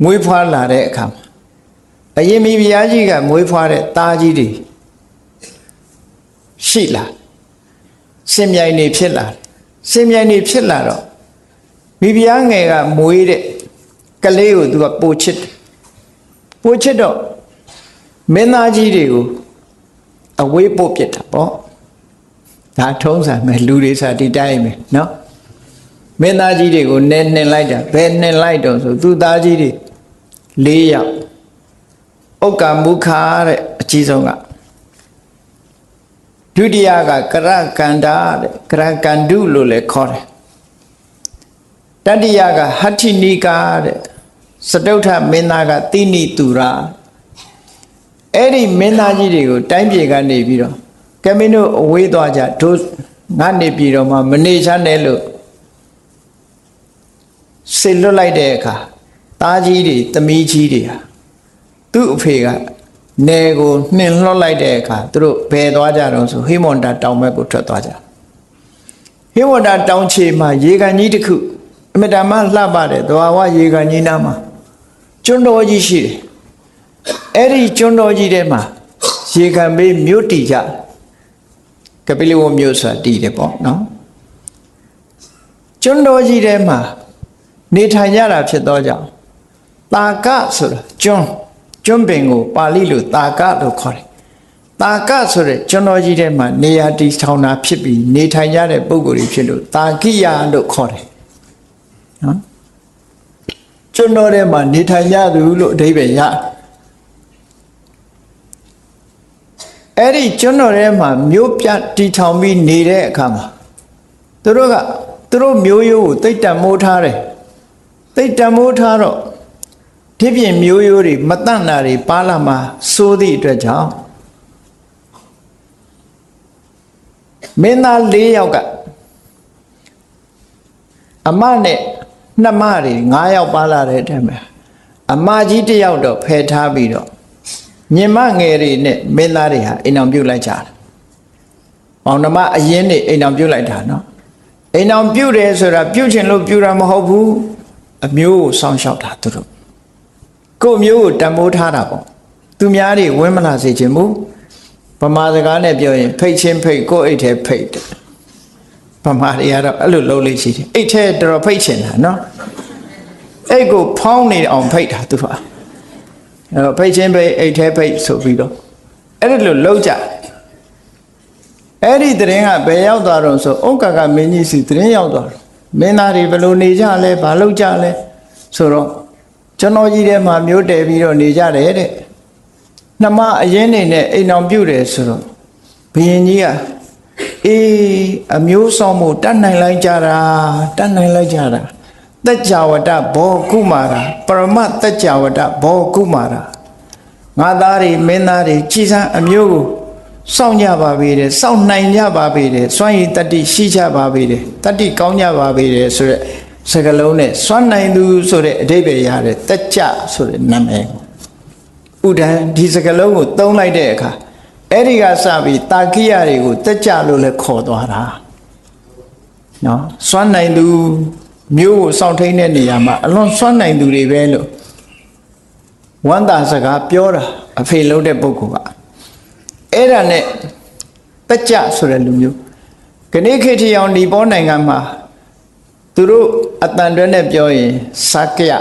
မွေးဖွားလာတဲ့အခါမှာအရင်မိဖုရားကြီးကမွေးဖွားတဲ့သားကြီးတွေရှိလာစင်မြိုင်နေဖြစ်လာစင်မြိုင်နေဖြစ်လာတော့မိဖုရားငယ်ကမွေးတဲ့ကလေးကိုသူကပို့ချစ်တယ်ပို့ချစ်တော့မင်းသားကြီးတွေကိုအဝေးပို့ပြစ်တာပေါ့ဒါထုံးစံပဲလူတွေစာဒီတိုင်းပဲเนาะမင်းသားကြီးတွေကိုနှင်လိုက်တာဘယ်နှင်လိုက်တော့ဆိုသူသားကြီးတွေ၄ယောက်ဥက္ကမုခာတဲ့အကြီးဆုံးကဒုတိယကကရကန္တာတဲ့ကရကန္တုလို့လည်းခေါ်တယ်တတိယကဟဋ္ဌိနိကာတဲ့စတုထမင်းသားကတိနိတူရာအဲ့ဒီမင်းသားကြီးတွေကိုတိုင်းပြည်ကနေပြီးတော့ကမင်းတို့အဝေးသွားကြတို့ငါနေပြည်တော်မှာမနေချမ်းနဲ့လို့ဆေလွတ်လိုက်တဲ့အခါသားကြီးတွေသမီးကြီးတွေဟာသူ့အဖေကနေကိုနှင်လွှတ်လိုက်တဲ့အခါသူတို့ဘယ်သွားကြတော့ဆိုဟိမန္တာတောင်ဘက်ကိုထွက်သွားကြဟိမန္တာတောင်ခြေမှာရေကန်ကြီးတစ်ခုအမြဲတမ်းလှပတဲ့သဘာဝရေကန်ကြီးနားမှာကျွန်းတော်ကြီးရှိတယ်အဲ့ဒီကျွန်းတော်ကြီးထဲမှာရေကန်ဘေးမြို့တည်ကြကပိလဝမြို့ဆိုတာတည်တယ်ပေါ့နော်ကျွန်းတော်ကြီးထဲမှာနေထိုင်ကြတာဖြစ်သောကြောင့်တာကဆိုတာကျွန်းပင်ကိုပါဠိလိုတာကလို့ခေါ်တယ်တာကဆိုတဲ့ကျွန်းတော်ကြီးထဲမှာနေရာတည်ထောင်တာဖြစ်ပြီးနေထိုင်ကြတဲ့ပုဂ္ဂိုလ်တွေဖြစ်လို့တာကိယလို့ခေါ်တယ်နော်ကျွန်းတော်ထဲမှာနေထိုင်ကြသူလို့အဓိပ္ပာယ်ရအဲ့ဒီကျွန်းတော်ထဲမှာမြို့ပြတည်ထောင်ပြီးနေတဲ့အခါမှာသူတို့မျိုးရိုးကိုသိတ္တမိုးထားတယ်သိတ္တမိုးထားတော့ဒီပြင်မျိုးရိုးတွေမတန့်တာတွေပါလာမှာစိုးသည့်အတွက်ကြောင့်မင်းသား၄ယောက်ကအမနဲ့နှမတွေ၅ယောက်ပါလာတဲ့အချိန်မှာအမကြီးတစ်ယောက်တော့ဖယ်ထားပြီးတော့ညီမငယ်တွေနဲ့မင်းသားတွေဟာအိမ်အောင်ပြုတ်လိုက်ကြတယ်။မောင်နှမအရင်နေအိမ်အောင်ပြုတ်လိုက်တာနော်။အိမ်အောင်ပြုတ်တယ်ဆိုတာပြုတ်ချင်လို့ပြုတ်တာမဟုတ်ဘူး။အမျိုးကိုစောင့်ရှောက်တာသူတို့။ကို့မျိုးကိုတန်ဖိုးထားတာပေါ့။သူများတွေဝင်းမလာစေချင်ဘူး။ဗမာစကားနဲ့ပြောရင်ဖိတ်ချင်းဖိတ်ကို့အိတ်ထဲဖိတ်တယ်။ဖ ဗမာတွေကတော့အဲ့လိုလုံးလေးရှိတယ်အိတ်ထဲတော်တော်ဖိတ်ချင်တာနော်အိတ်ကိုဖောင်းနေအောင်ဖိတ်တာသူကဖိတ်ချင်းဖိတ်အိတ်ထဲဖိတ်ဆိုပြီးတော့အဲ့ဒီလိုလုံးကြအဲ့ဒီတရင်ကဘယ်ရောက်သွားတော့ဆိုဥက္ကကမင်းကြီးစီတရင်ရောက်သွားတယ်မင်းသားတွေဘယ်လိုနေကြလဲဘာလုပ်ကြလဲဆိုတော့ကျွန်တော်ကြီးထဲမှာမျိုးတယ်ပြီးတော့နေကြတယ်တဲ့နှမအရင်နေနဲ့အိမ်အောင်ပြုတ်တယ်ဆိုတော့ဘုရင်ကြီးကအေးအမျိုးဆောင်မှုတတ်နိုင်လိုက်ကြတာတကြဝတဘောကုမာရာပရမတကြဝတဘောကုမာရာငါသားတွေမင်းသားတွေကြည်စမ်းအမျိုးကိုစောင့်ကြပါပေတယ်စောင့်နိုင်ကြပါပေတယ်စွမ်းရည်တတ္တိရှိကြပါပေတယ်တတ္တိကောင်းကြပါပေတယ်ဆိုရက်စကလုံးနဲ့စွမ်းနိုင်သူဆိုတဲ့အဓိပ္ပာယ်ရတဲ့တကြဆိုတဲ့နာမည်ဥဒ္ဒံဒီစကလုံးကိုသုံးလိုက်တဲ့အခါအဲ့ဒီကစပြီးတာကိယတွေကိုတကြလို့လည်းခေါ်သွားတာနော်စွမ်းနိုင်သူမျိုးကိုစောင့်ထိန်တဲ့နေရာမှာအလွန်စွမ်းနိုင်သူတွေပဲလို့ဝန္တာစကားပြောတာအဖေလုံးတဲ့ပုဂ္ဂိုလ်ကအဲ့ဒါနဲ့တကြဆိုတဲ့လူမျိုးခဏခေတ်ထီအောင်ဒီပေါ်နိုင်ငံမှာသူတို့အတန်တွဲနဲ့ပြောရင်စကယ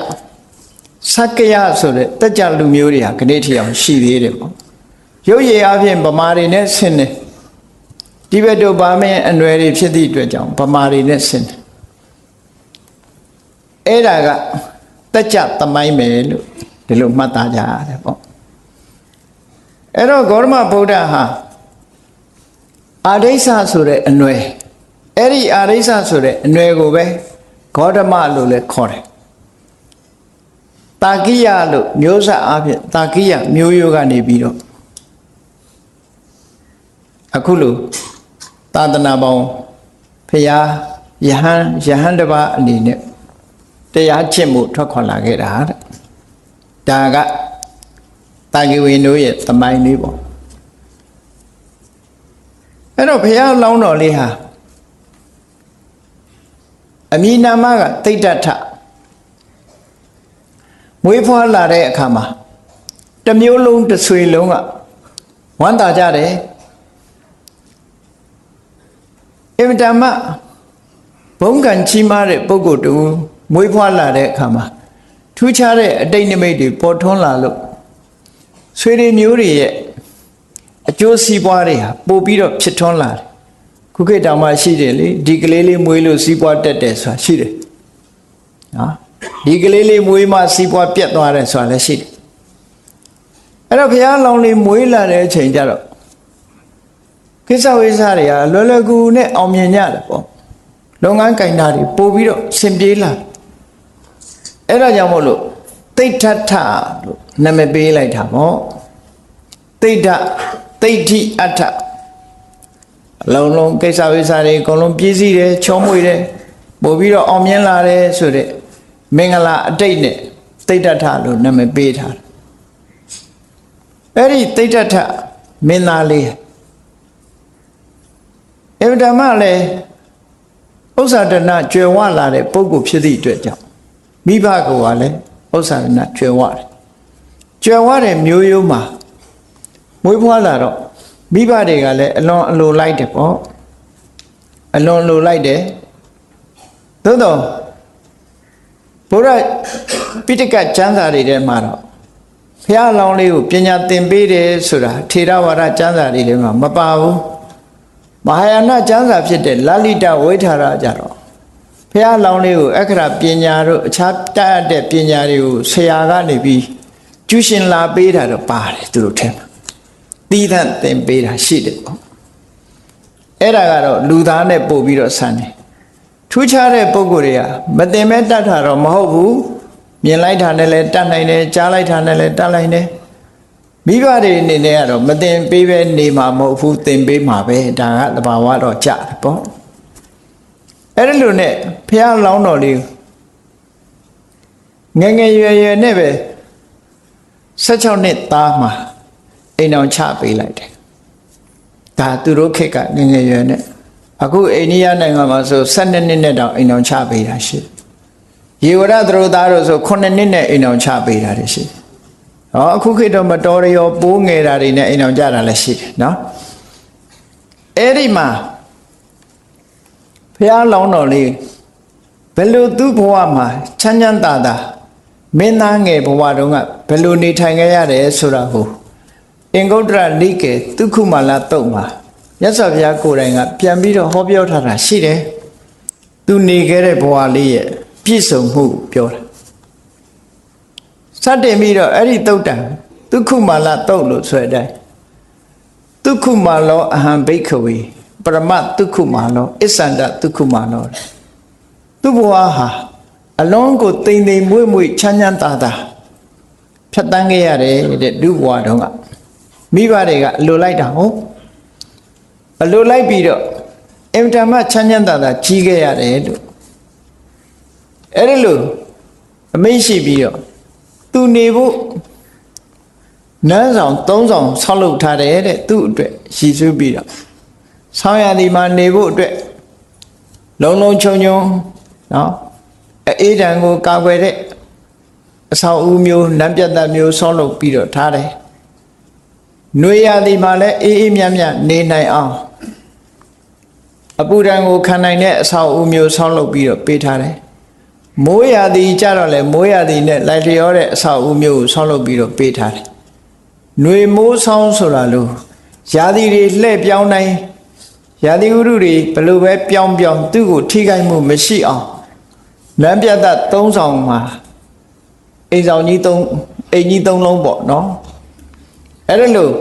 ဆိုတဲ့တကြလူမျိုးတွေဟာခဏထီအောင်ရှိသေးတယ်ပေါ့ရုပ်ရည်အပြင်ဗမာတွေနဲ့ဆင်းတယ်ဒီဘက်တို့ဗာမင်းအနွယ်တွေဖြစ်သည့်အတွက်ကြောင့်ဗမာတွေနဲ့ဆင်းတယ်အဲ့ဒါကတကြသမိုင်းပဲလို့ဒီလိုမှတ်သားကြရတယ်ပေါ့အဲ့တော့ဂေါတမဗုဒ္ဓဟာအာရိစ္ဆဆိုတဲ့အနွယ်အဲ့ဒီအာရိစ္ဆဆိုတဲ့အနွယ်ကိုပဲဂေါတမလို့လည်းခေါ်တယ်တာကိယလို့မျိုးဆက်အပြင်တာကိယမျိုးရိုးကနေပြီးတော့အခုလိုသာသနာပေါင်းဖရာယဟန်တစ်ပါးအနေနဲ့တရားကျင့်မှုထွက်ခွာလာခဲ့တာတဲ့ဒါကတာဂိဝေတို့ရဲ့သမိုင်းလေးပေါ့အဲ့တော့ဘုရားလောင်းတော်လေးဟာအမည်နာမကတိဋ္ဌထမွေးဖွားလာတဲ့အခါမှာတစ်မျိုးလုံးတစ်ဆွေလုံးကဝမ်းသာကြတယ်အင်မတန်မှဘုံကံချီးမားတဲ့ပုဂ္ဂိုလ်တူမွေးဖွားလာတဲ့အခါမှာထူးခြားတဲ့အတိတ်နိမိတ်တွေပေါ်ထွန်းလာလို့ဆွေတွေမျိုးတွေရဲ့အကျိုးစီးပွားတွေဟာပို့ပြီးတော့ဖြစ်ထွန်းလာတယ်ခုခေတ်တောင်မှရှိတယ်လေဒီကလေးလေးမွေးလို့စီးပွားတက်တယ်ဆိုတာရှိတယ်နော်ဒီကလေးလေးမွေးမှစီးပွားပြတ်သွားတယ်ဆိုတာလည်းရှိတယ်အဲ့တော့ဘုရားလောင်းလေးမွေးလာတဲ့အချိန်ကျတော့ကိစ္စဝိစ္စတွေကလွယ်လွယ်ကူကူနဲ့အောင်မြင်ကြတယ်ပေါ့လုပ်ငန်းကင်တာတွေပို့ပြီးတော့ဆင်ပြေးလာအဲ့ဒါကြောင့်မို့လို့တိဋ္ဌထလို့နာမည်ပေးလိုက်တာပေါ့တိဋ္ဌတိဋ္ဌိအဋ္ဌအလုံးလုံးကိစ္စဝိစ္စတွေအကုန်လုံးပြည့်စည်တယ်ချောမွေ့တယ်ပို့ပြီးတော့အောင်မြင်လာတယ်ဆိုတဲ့မင်္ဂလာအတိတ်နဲ့တိဋ္ဌထလို့နာမည်ပေးထားတယ်အဲ့ဒီတိဋ္ဌထမင်းသားလေးအဗ္ဗဓမ္မလည်းဥစ္စာဒနာကျွယ်ဝလာတဲ့ပုဂ္ဂိုလ်ဖြစ်သည့်အတွက်ကြောင့်မိဘကလည်းဥစ္စာဒနာကျွယ်ဝတယ်ကျွယ်ဝတဲ့မျိုးရိုးမှာမွေးဖွားလာတော့မိဘတွေကလည်းအလွန်အလိုလိုက်တယ်ပေါ့အလွန်လိုလိုက်တယ်သို့တော့ဘုရားပိဋကကျမ်းစာတွေထဲမှာတော့ဘုရားအလောင်းလေးကိုပညာသင်ပေးတယ်ဆိုတာထေရဝါဒကျမ်းစာတွေထဲမှာမပါဘူးမဟာယာနကျမ်းစာဖြစ်တဲ့လလိတဝိထာရကြတော့ဘုရားလောင်းလေးကိုအခရာပညာတို့အခြားတတ်တဲ့ပညာတွေကိုဆရာကနေပြီးကျူးရှင်လာပေးတာတော့ပါတယ်သူတို့ထဲမှာသီးသန့်သင်ပေးတာရှိတယ်ပေါ့အဲ့ဒါကတော့လူသားနဲ့ပို့ပြီးတော့ဆန်းတယ်ထူးခြားတဲ့ပုံကိုယ်တွေကမသင်မဲတတ်တာတော့မဟုတ်ဘူးမြင်လိုက်တာနဲ့လည်းတတ်နိုင်တယ်ကြားလိုက်တာနဲ့လည်းတတ်နိုင်တယ်မိဘတွေအနေနဲ့ကတော့မသင်ပေးပဲနေမှာမဟုတ်ဘူးသင်ပေးမှာပဲဒါကသဘာဝတော့ကြတယ်ပေါ့အဲ့ဒီလိုနဲ့ဘုရားလောင်းတော်လေးငယ်ငယ်ရွယ်ရွယ်နဲ့ပဲ16နှစ်သားမှာအိမ်အောင်ချပေးလိုက်တယ်ဒါသူတို့ခေတ်ကငယ်ငယ်ရွယ်နဲ့အခုအိန္ဒိယနိုင်ငံမှာဆို12နှစ်နဲ့တောင်အိမ်အောင်ချပေးတာရှိရေဝရသတို့သားတို့ဆို9နှစ်နဲ့အိမ်အောင်ချပေးတာရှိဟောအခုခေတ်တော့မတော်ရရောပိုးငယ်တာတွေနဲ့အိမ်အောင်ကြတာလည်းရှိတယ်နော်အဲ့ဒီမှာ ဖះလောင်းတော်လေးဘယ်လိုသူ့ဘဝမှာချမ်းချမ်းသာသာမင်းသားငယ်ဘဝတုန်းကဘယ်လိုနေထိုင်ခဲ့ရတယ်ဆိုတာကိုအင်္ဂုတ္တရနိကေသုခုမာလတုတ်မှာမြတ်စွာဘုရားကိုယ်တိုင်ကပြန်ပြီးတော့ဟောပြောထားတာရှိတယ်သူနေခဲ့တဲ့ဘဝလေးရဲ့ပြည့်စုံမှုပြောတာစတင်ပြီးတော့အဲ့ဒီတုတ်တံသုခုမာလတုတ်လို့ဆိုတဲ့အတိုင်းသုခုမာလောအဟံဘိက္ခဝေပရမသုခုမာလောအစ္ဆန္ဒသုခုမာလောသူ့ဘဝဟာအလုံးကိုတိမ်တိမ်မွေ့မွေ့ချမ်းချမ်းသာသာဖြတ်တန်းခဲ့ရတယ်တဲ့သူ့ဘဝတုန်းကမိဘတွေကအလိုလိုက်တာဟုတ်အလိုလိုက်ပြီးတော့အင်တာမချမ်းချမ်းသာသာကြီးခဲ့ရတယ်လို့အဲ့ဒီလိုအမိန့်ရှိပြီးတော့သူနေဖို့နန်းဆောင်၃ဆောင်ဆောက်လုပ်ထားတယ်တဲ့သူ့အတွက်ရည်စူးပြီးတော့ဆောင်းရာသီမှာနေဖို့အတွက်လုံလုံချုံချုံနော်အေးတံကိုကာကွယ်တဲ့အဆောက်အဦမျိုးနန်းပြတ်သက်မျိုးဆောက်လုပ်ပြီးတော့ထားတယ်။နွေရာသီမှာလည်းအေးအေးမြတ်မြတ်နေနိုင်အောင်အပူဒဏ်ကိုခံနိုင်တဲ့အဆောက်အဦမျိုးဆောက်လုပ်ပြီးတော့ပေးထားတယ်။မိုးရာသီကြတော့လေမိုးရာသီနဲ့လိုက်လျောတဲ့အဆောက်အဦမျိုးကိုဆောက်လုပ်ပြီးတော့ပေးထားတယ်။နွေမိုးဆောင်းဆိုတာလို့ရာသီတွေလှည့်ပြောင်းတိုင်းရာသီဥတုတွေဘယ်လိုပဲပြောင်းသူ့ကိုထိခိုက်မှုမရှိအောင်လမ်းပြတ်သက်၃ဆောင်မှာအိမ်ဆောင်ကြီးအိမ်ကြီး၃လုံးပေါ့နော်အဲ့ဒါလို့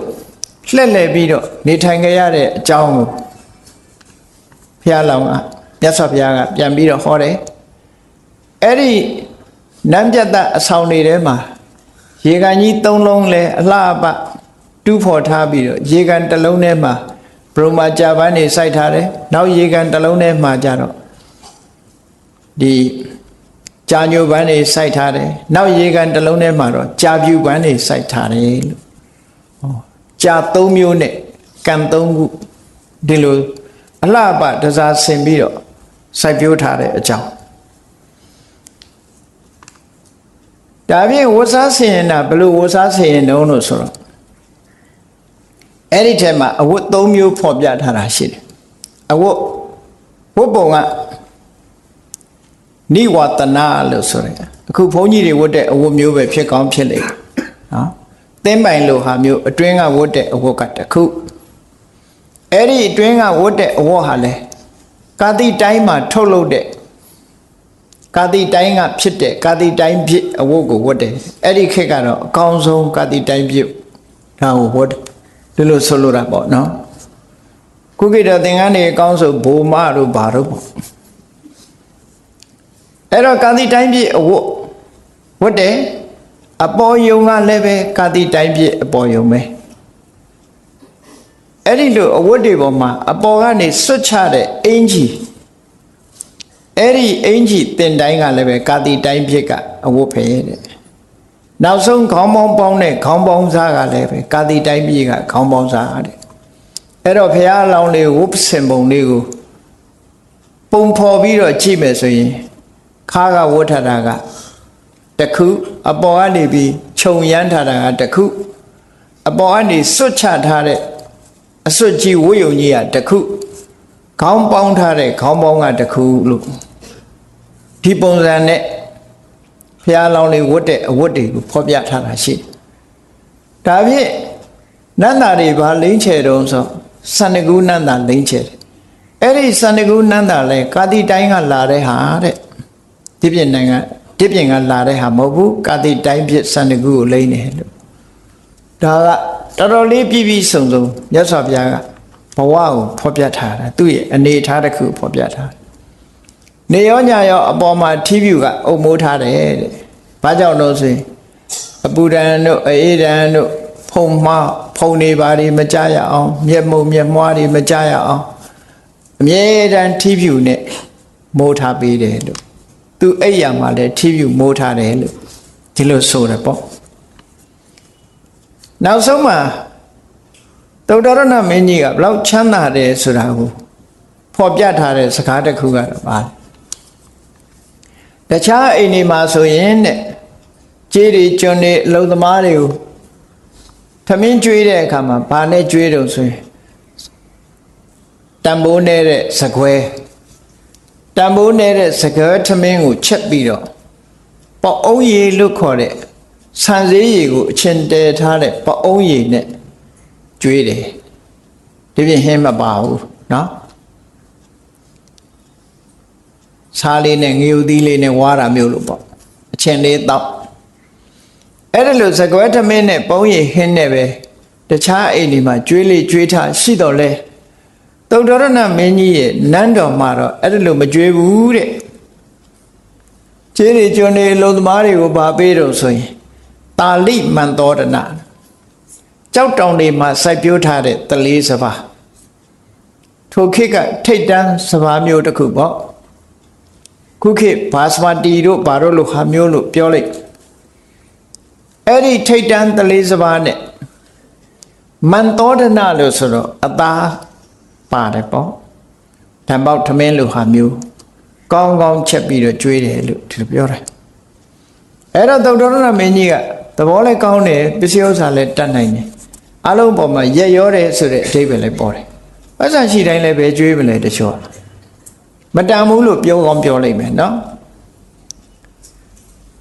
လှည့်လည်ပြီးတော့နေထိုင်ကြရတဲ့အကြောင်းကိုဘုရားလောင်းကမြတ်စွာဘုရားကပြန်ပြီးတော့ဟောတယ်အဲ့ဒီလမ်းပြတ်သက်အဆောင်တွေထဲမှာရေကန်ကြီး၃လုံးလဲအလှအပတူးဖော်ထားပြီးတော့ရေကန်တစ်လုံးထဲမှာဘုံမှာကြာပန်းနေစိုက်ထားတယ်နောက်ရေကန်တစ်လုံးထဲမှာကြတော့ဒီကြာညိုပန်းနေစိုက်ထားတယ်နောက်ရေကန်တစ်လုံးထဲမှာတော့ကြာပြူပန်းနေစိုက်ထားတယ်လို့ကြာ၃မျိုးနဲ့ကံ၃ခုဒီလိုအလှပတစားဆင်ပြီးတော့စိုက်ပျိုးထားတဲ့အကြောင်းဒါဖြင့်ဝတ်စားဆင်ရင်တာဘယ်လိုဝတ်စားဆင်ရင်တုံးလို့ဆိုတော့အဲ့ဒီထဲမှာအဝတ်၃မျိုးဖော်ပြထားတာရှိတယ်အဝတ်ပုံကနိဝတနာလို့ဆိုတယ်အခုဘုန်းကြီးတွေဝတ်တဲ့အဝတ်မျိုးပဲဖြစ်ကောင်းဖြစ်လိမ့်နော်သင်းပိုင်လိုဟာမျိုးအတွင်းကဝတ်တဲ့အဝတ်ကတခုအဲ့ဒီအတွင်းကဝတ်တဲ့အဝတ်ဟာလဲကာတိတိုင်းမှာထုတ်လုပ်တဲ့ကာတိတိုင်းကဖြစ်တဲ့ကာတိတိုင်းဖြစ်အဝတ်ကိုဝတ်တယ်အဲ့ဒီခေတ်ကတော့အကောင်းဆုံးကာတိတိုင်းဖြစ်ဒါကိုဝတ်တယ်လို့ဆိုလိုတာပေါ့နော်ခုခေတ်တော့သင်္ကန်းတွေအကောင်းဆုံးဘိုမတို့ဘာတို့ပေါ့အဲ့တော့ကာတိတိုင်းဖြစ်အဝတ်တယ်အပေါ်ယုံကလည်းပဲကာတိတိုင်းဖြစ်အပေါ်ယုံပဲအဲ့ဒီလိုအဝတ်တွေပေါ်မှာအပေါ်ကနေစွတ်ချတဲ့အင်ကြီးအဲ့ဒီအင်ကြီးတင်တိုင်းကလည်းပဲကာတိတိုင်းဖြစ်ကအဝတ်ဖယ်တဲ့နောက်ဆုံးခေါင်းပေါင်းပေါင်းတဲ့ခေါင်းပေါင်းစားကလည်းပဲကာတိတိုင်းဖြစ်ကခေါင်းပေါင်းစားတဲ့အဲ့တော့ဘုရားအလောင်းလေးဝတ်စင်ပုံလေးကိုပုံဖော်ပြီးတော့ကြည့်မယ်ဆိုရင်ခါကဝတ်ထတာကတခုအပေါ်ကနေပြီးခြုံရမ်းထားတာကတခုအပေါ်ကနေစွတ်ချထားတဲ့အစွတ်ကြီးဝတ်ယုံကြီးကတခုခေါင်းပေါင်းထားတဲ့ခေါင်းပေါင်းကတခုလို့ဒီပုံစံနဲ့ဘုရားလောင်းလေးဝတ်တဲ့အဝတ်တွေကိုဖော်ပြထားတာရှိဒါဖြင့်နန္တာတွေဘာလိမ့်ချေတုံးဆိုစန္ဒကူနန္တာလိမ့်ချေတယ်အဲ့ဒီစန္ဒကူနန္တာလဲကာတိတိုင်းကလာတဲ့ဟာတဲ့ဒီပြင်နိုင်ငံဒီပြင်ကလာတဲ့ဟာမဟုတ်ဘူးကာတိတိုင်းဖြစ်စန္ဒကူကိုလိမ့်နေလို့ဒါကတော်တော်လေးပြည့်ပြည့်စုံစုံမြတ်စွာဘုရားကဘဝကိုဖော်ပြထားတာသူ့ရဲ့အနေအထားတစ်ခုဖော်ပြထားနေရောညရောအပေါ်မှာထီးဖြူကအုပ်မိုးထားတယ်တဲ့ဘာကြောင့်လို့ဆိုရင်အပူဒဏ်တို့အေးဒဏ်တို့ဖုံနေပါတွေမကြရအောင်မျက်မုံမျက်မွားတွေမကြရအောင်အမြဲတမ်းထီးဖြူနဲ့မိုးထားပေးတယ်လို့သူအဲ့ရမှာလည်းထီးဖြူမိုးထားတယ်လို့ဒီလိုဆိုတယ်ပေါ့နောက်ဆုံးမှာသုတ္တရဏမင်းကြီးကဘလောက်ချမ်းသာတယ်ဆိုတာကိုဖော်ပြထားတဲ့စကားတစ်ခုကတော့ပါတခြားအိမ်တွေမှာဆိုရင်တဲ့ကြေးတွေကျွန်းတွေအလုံသမားတွေကိုထမင်းကျွေးတဲ့အခါမှာဘာနဲ့ကျွေးတော့ဆိုရင်တံပိုးနေတဲ့စကွဲ တန်ဖိုးနေတဲ့စကားထမင်းကိုချက်ပြီးတော့ပေါ့အုံးရည်လို့ခေါ်တဲ့ဆန်စည်းရည်ကိုအချင်းတဲထားတဲ့ပေါ့အုံးရည်နဲ့ကျွေးတယ်ဒီပြင်ဟင်းမပါဘူးနော်စားလေးနဲ့ငရုတ်သီးလေးနဲ့ဝါတာမျိုးလို့ပေါ့အချင်းလေးတောက်အဲ့ဒါလို့စကွဲထမင်းနဲ့ပုံးရည်ဟင်းနဲ့ပဲတခြားအိမ်တွေမှာကျွေးလေးကျွေးထားရှိတော့လဲသုတ္တရဏမင်းကြီးရဲ့နန်းတော်မှာတော့အဲ့ဒါလို့မကျွေးဘူးတဲ့ကျေးရီကျွန်းနေလုံသမားတွေကိုဗာပေးတော့ဆိုရင်တာလိမန္တောဒနာကြောက်တောင်တွေမှာစိုက်ပျိုးထားတဲ့တလေးစပါးထိုခေတ်ကထိတ်တန်းစပါးမျိုးတစ်ခုပေါ့ခုခေတ်ဘာစပါတီတို့ဘာတို့လို့ဟာမျိုးလို့ပြောလိုက်အဲ့ဒီထိတ်တန်းတလေးစပါးနဲ့မန္တောဒနာလို့ဆိုတော့အသားပါတယ်ပေါ့ဓမ္ပေါက်ထမင်းလို့ဟာမျိုးကောင်းကောင်းချက်ပြီးတော့ကျွေးတယ်လို့ဒီလိုပြောတယ်အဲ့တော့သုတ္တရဏမင်းကြီးကသဘောလည်းကောင်းတယ်ပစ္စည်းဥစ္စာလည်းတတ်နိုင်တယ်အလုံးပေါ်မှာရက်ရောတယ်ဆိုတဲ့အဓိပ္ပာယ်လည်းပေါ်တယ်ပတ်စံရှိတိုင်းလည်းပဲကျွေးမလဲတချို့မတန်ဘူးလို့ပြောကောင်းပြောလိုက်မယ်နော်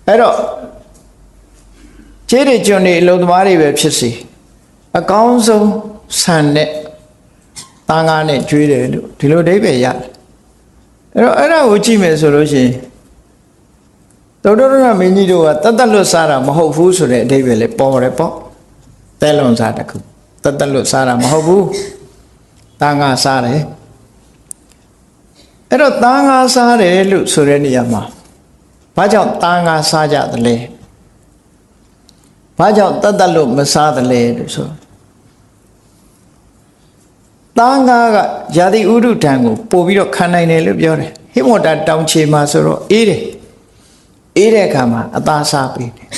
အဲ့တော့ကျေးတွေကျွန်းတွေအလုံးသမားတွေပဲဖြစ်စီအကောင်းဆုံးဆန်နဲ့သားငါးနဲ့ကျွေးတယ်လို့ဒီလိုအဓိပ္ပာယ်ရတယ်အဲ့တော့အဲ့ဒါကိုကြည့်မယ်ဆိုလို့ရှိရင်သုတ္တရဏမင်းကြီးတို့ကတတ်လွတ်စားတာမဟုတ်ဘူးဆိုတဲ့အဓိပ္ပာယ်လေးပေါ်တယ်ပေါ့တဲလွန်စားတခုတတ်လွတ်စားတာမဟုတ်ဘူးသားငါစားတယ်အဲ့တော့သားငါစားတယ်လို့ဆိုတဲ့နေရာမှာဘာကြောင့်သားငါစားကြသလဲဘာကြောင့်တတ်လွတ်မစားသလဲလို့ဆိုသားငါကယာတိဥဒုထံကိုပို့ပြီးတော့ခံနိုင်တယ်လို့ပြောတယ်ဟိမောတာတောင်ချေမှာဆိုတော့အေးတယ်အေးတဲ့အခါမှာအသားစားပေးတယ်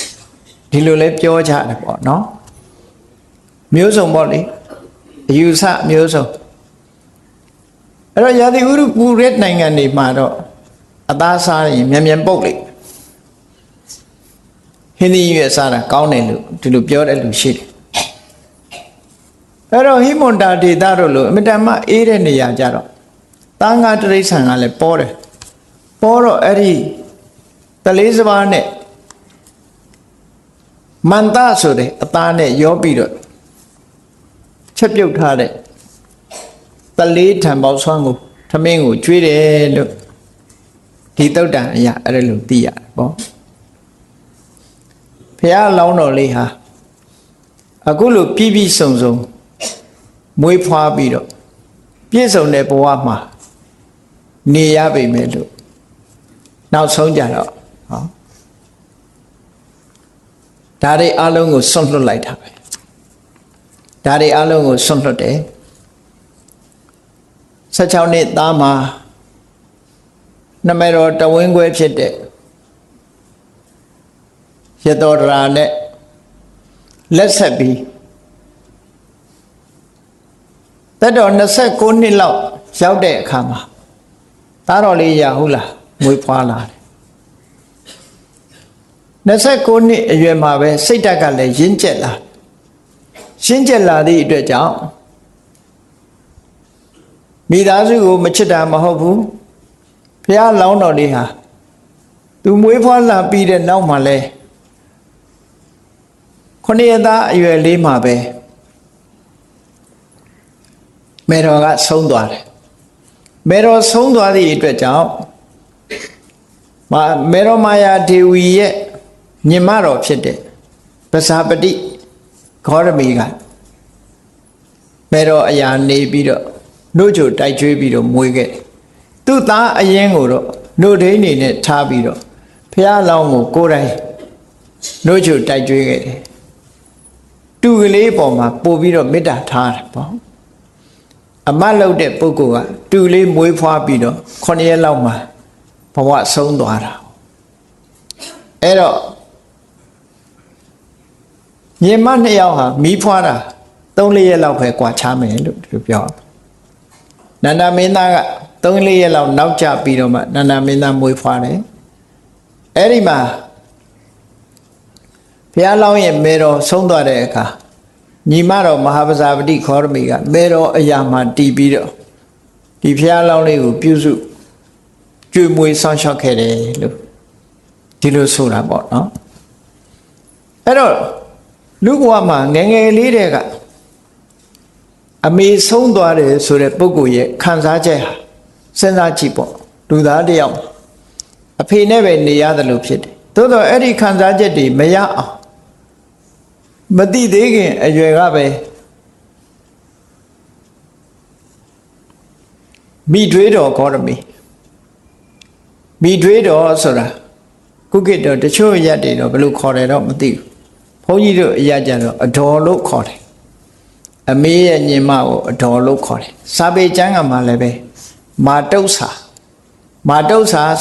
ဒီလိုလဲပြောကြတယ်ပေါ့နော်မျိုးစုံပေါ့လေအယူဆမျိုးစုံအဲ့တော့ယာတိဥဒုပူတဲ့နိုင်ငံတွေမှာတော့အသားစားရင်မြန်မြန်ပုတ်လိုက်ဟင်းသီးရွက်စားတာကောင်းတယ်လို့ဒီလိုပြောတဲ့လူရှိတယ်အဲ့တော့ဟိမွန်တာဒေသတို့လို့အမြဲတမ်းအေးတဲ့နေရာကြတော့သားငါတိရစ္ဆာန်ကလည်းပေါ်တယ်ပေါ်တော့အဲ့ဒီတလေးစပါးနဲ့မန္တဆိုတဲ့အသားနဲ့ရောပြီးတော့ချက်ပြုတ်ထားတဲ့တလေးထံပေါက်ဆွမ်းကိုထမင်းကိုကျွေးတယ်လို့ဒီသုတ်တန်အရာအဲ့ဒါလို့သိရတယ်ပေါ့ဘုရားလောင်းတော်လေးဟာအခုလိုပြည့်ပြည့်စုံစုံမွေးဖွားပြီးတော့ပြည့်စုံတဲ့ဘဝမှာနေရပြီမယ်လို့နောက်ဆုံးကြတော့ဟောဒါတွေအလုံးကိုစွန့်လွတ်လိုက်တာပဲဒါတွေအလုံးကိုစွန့်လွတ်တယ်16နှစ်သားမှာနမေတော်တဝင်းခွဲဖြစ်တဲ့ရတောဒရာနဲ့လက်ဆက်ပြီးသက်တော်29နှစ်လောက်ရောက်တဲ့အခါမှာသားတော်လေးရဟုတ်လားမွေးဖွားလာတယ်29နှစ်အရွယ်မှာပဲစိတ်ဓာတ်ကလည်းရင့်ကျက်လာသည့်အတွက်ကြောင့်မိသားစုကိုမချစ်တာမဟုတ်ဘူးဘုရားလောင်းတော်လေးဟာသူမွေးဖွားလာပြီးတဲ့နောက်မှာလဲ9ရက်သားအရွယ်လေးမှာပဲမေတော်ကဆုံးသွားတယ်မေတော်ဆုံးသွားသည့်အတွက်ကြောင့်မေတော်မာယာဒေဝီရဲ့ညီမတော်ဖြစ်တဲ့ပဇာပတိဂေါရမီကမေတော်အရာနေပြီးတော့နှုတ်ချိုတိုက်ကျွေးပြီးတော့မွေးခဲ့သူ့သားအရင်ကိုတော့နှုတ်ဒိန်းနေနဲ့ထားပြီးတော့ဖះလောင်းကိုကိုယ်တိုင်နှုတ်ချိုတိုက်ကျွေးခဲ့တယ်တူကလေးပေါ်မှာပို့ပြီးတော့မေတ္တာထားတယ်ပေါ့အမတ်လုပ်တဲ့ပုဂ္ဂိုလ်ကတူလေးမွေးဖွားပြီးတော့9ရက်လောက်မှာဘဝဆုံးသွားတာအဲ့တော့ညီမ2ယောက်ဟာမီးဖွားတာ3-4ရက်လောက်ပဲကွာချမယ်လို့သူပြောနန္ဒမင်းသားက3-4ရက်လောက်နောက်ကျပြီးတော့မှနန္ဒမင်းသားမွေးဖွားတယ်အဲ့ဒီမှာဘုရားလောင်းရဲ့မေတော်ဆုံးသွားတဲ့အခါညီမတော်မဟာပဇာပတိခောရမီကမေတော်အရာမှာတည်ပြီးတော့ဒီဘုရားလောင်းလေးကိုပြုစု ကျွေးမွေးဆောင်ရှောက်ခဲ့တယ်လို့ဒီလိုဆိုတာပေါ့နော်အဲ့တော့လူဘဝမှာငယ်ငယ်လေးတွေကအမေဆုံးသွားတယ်ဆိုတဲ့ပုဂ္ဂိုလ်ရဲ့ခံစားချက်ဟာစဉ်းစားကြည့်ပေါ့လူသားတစ်ယောက်အဖေနဲ့ပဲနေရတယ်လို့ဖြစ်တယ်သို့တော့အဲ့ဒီခံစားချက်တွေမရအောင်မတိသေးခင်အရွယ်ကပဲမိထွေးတော်ဂေါရမီမိထွေးတော်ဆိုတာခုခေတ်တော့တချို့ရက်တွေတော့ဘယ်လိုခေါ်တယ်တော့မသိဘူးဘုန်းကြီးတို့အရက်ကြတော့အတော်လို့ခေါ်တယ်အမေရဲ့ညီမကိုအတော်လို့ခေါ်တယ်စာပေကျမ်းကမှလည်းပဲမာတုဆာ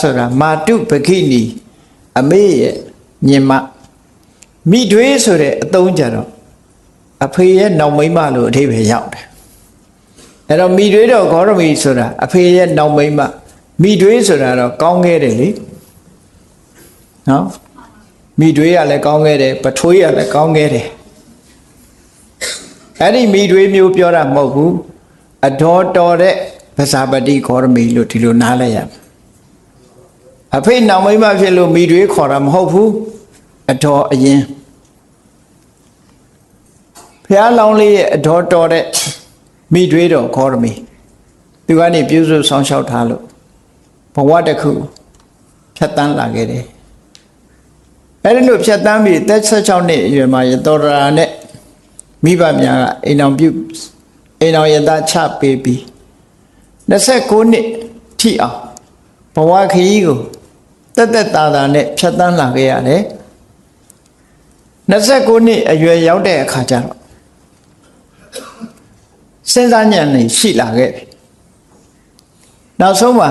ဆိုတာမာတုပခိနီအမေရဲ့ညီမမိထွေးဆိုတဲ့အသုံးကြတော့အဖေရဲ့နောက်မိန်းမလို့အဓိပ္ပာယ်ရောက်တယ်အဲ့တော့မိထွေးတော်ဂေါရမီဆိုတာအဖေရဲ့နောက်မိန်းမမိထွေးဆိုတာတော့ကောင်းခဲ့တယ်လေနော်မိထွေးကလည်းကောင်းခဲ့တယ်ပထွေးကလည်းကောင်းခဲ့တယ်အဲ့ဒီမိထွေးမျိုးပြောတာမဟုတ်ဘူးအတော်တော်တဲ့ဗဇာပတိဂေါရမီလို့ဒီလိုနားလဲရအဖေနောက်မိန်းမဖြစ်လို့မိထွေးခေါ်တာမဟုတ်ဘူးအတော်အရင်ဘုရားလောင်းလေးရဲ့အတော်တော်တဲ့မိထွေးတော်ဂေါရမီသူကနေပြုစုဆောင်ရှောက်ထားလို့ဘဝတစ်ခုဖြတ်တန်းလာခဲ့တယ်အဲ့ဒီလိုဖြတ်တန်းပြီးသက်16နှစ်အရွယ်မှာရတောရာနဲ့မိဘများကအိမ်တော်ရသားချပေးပြီး29နှစ်ထိအောင်ဘဝခရီးကိုတက်တာနဲ့ဖြတ်တန်းလာခဲ့ရတယ်29နှစ်အရွယ်ရောက်တဲ့အခါကျတော့စဉ်းစားဉာဏ်နဲ့ရှိလာခဲ့ပြီနောက်ဆုံးမှာ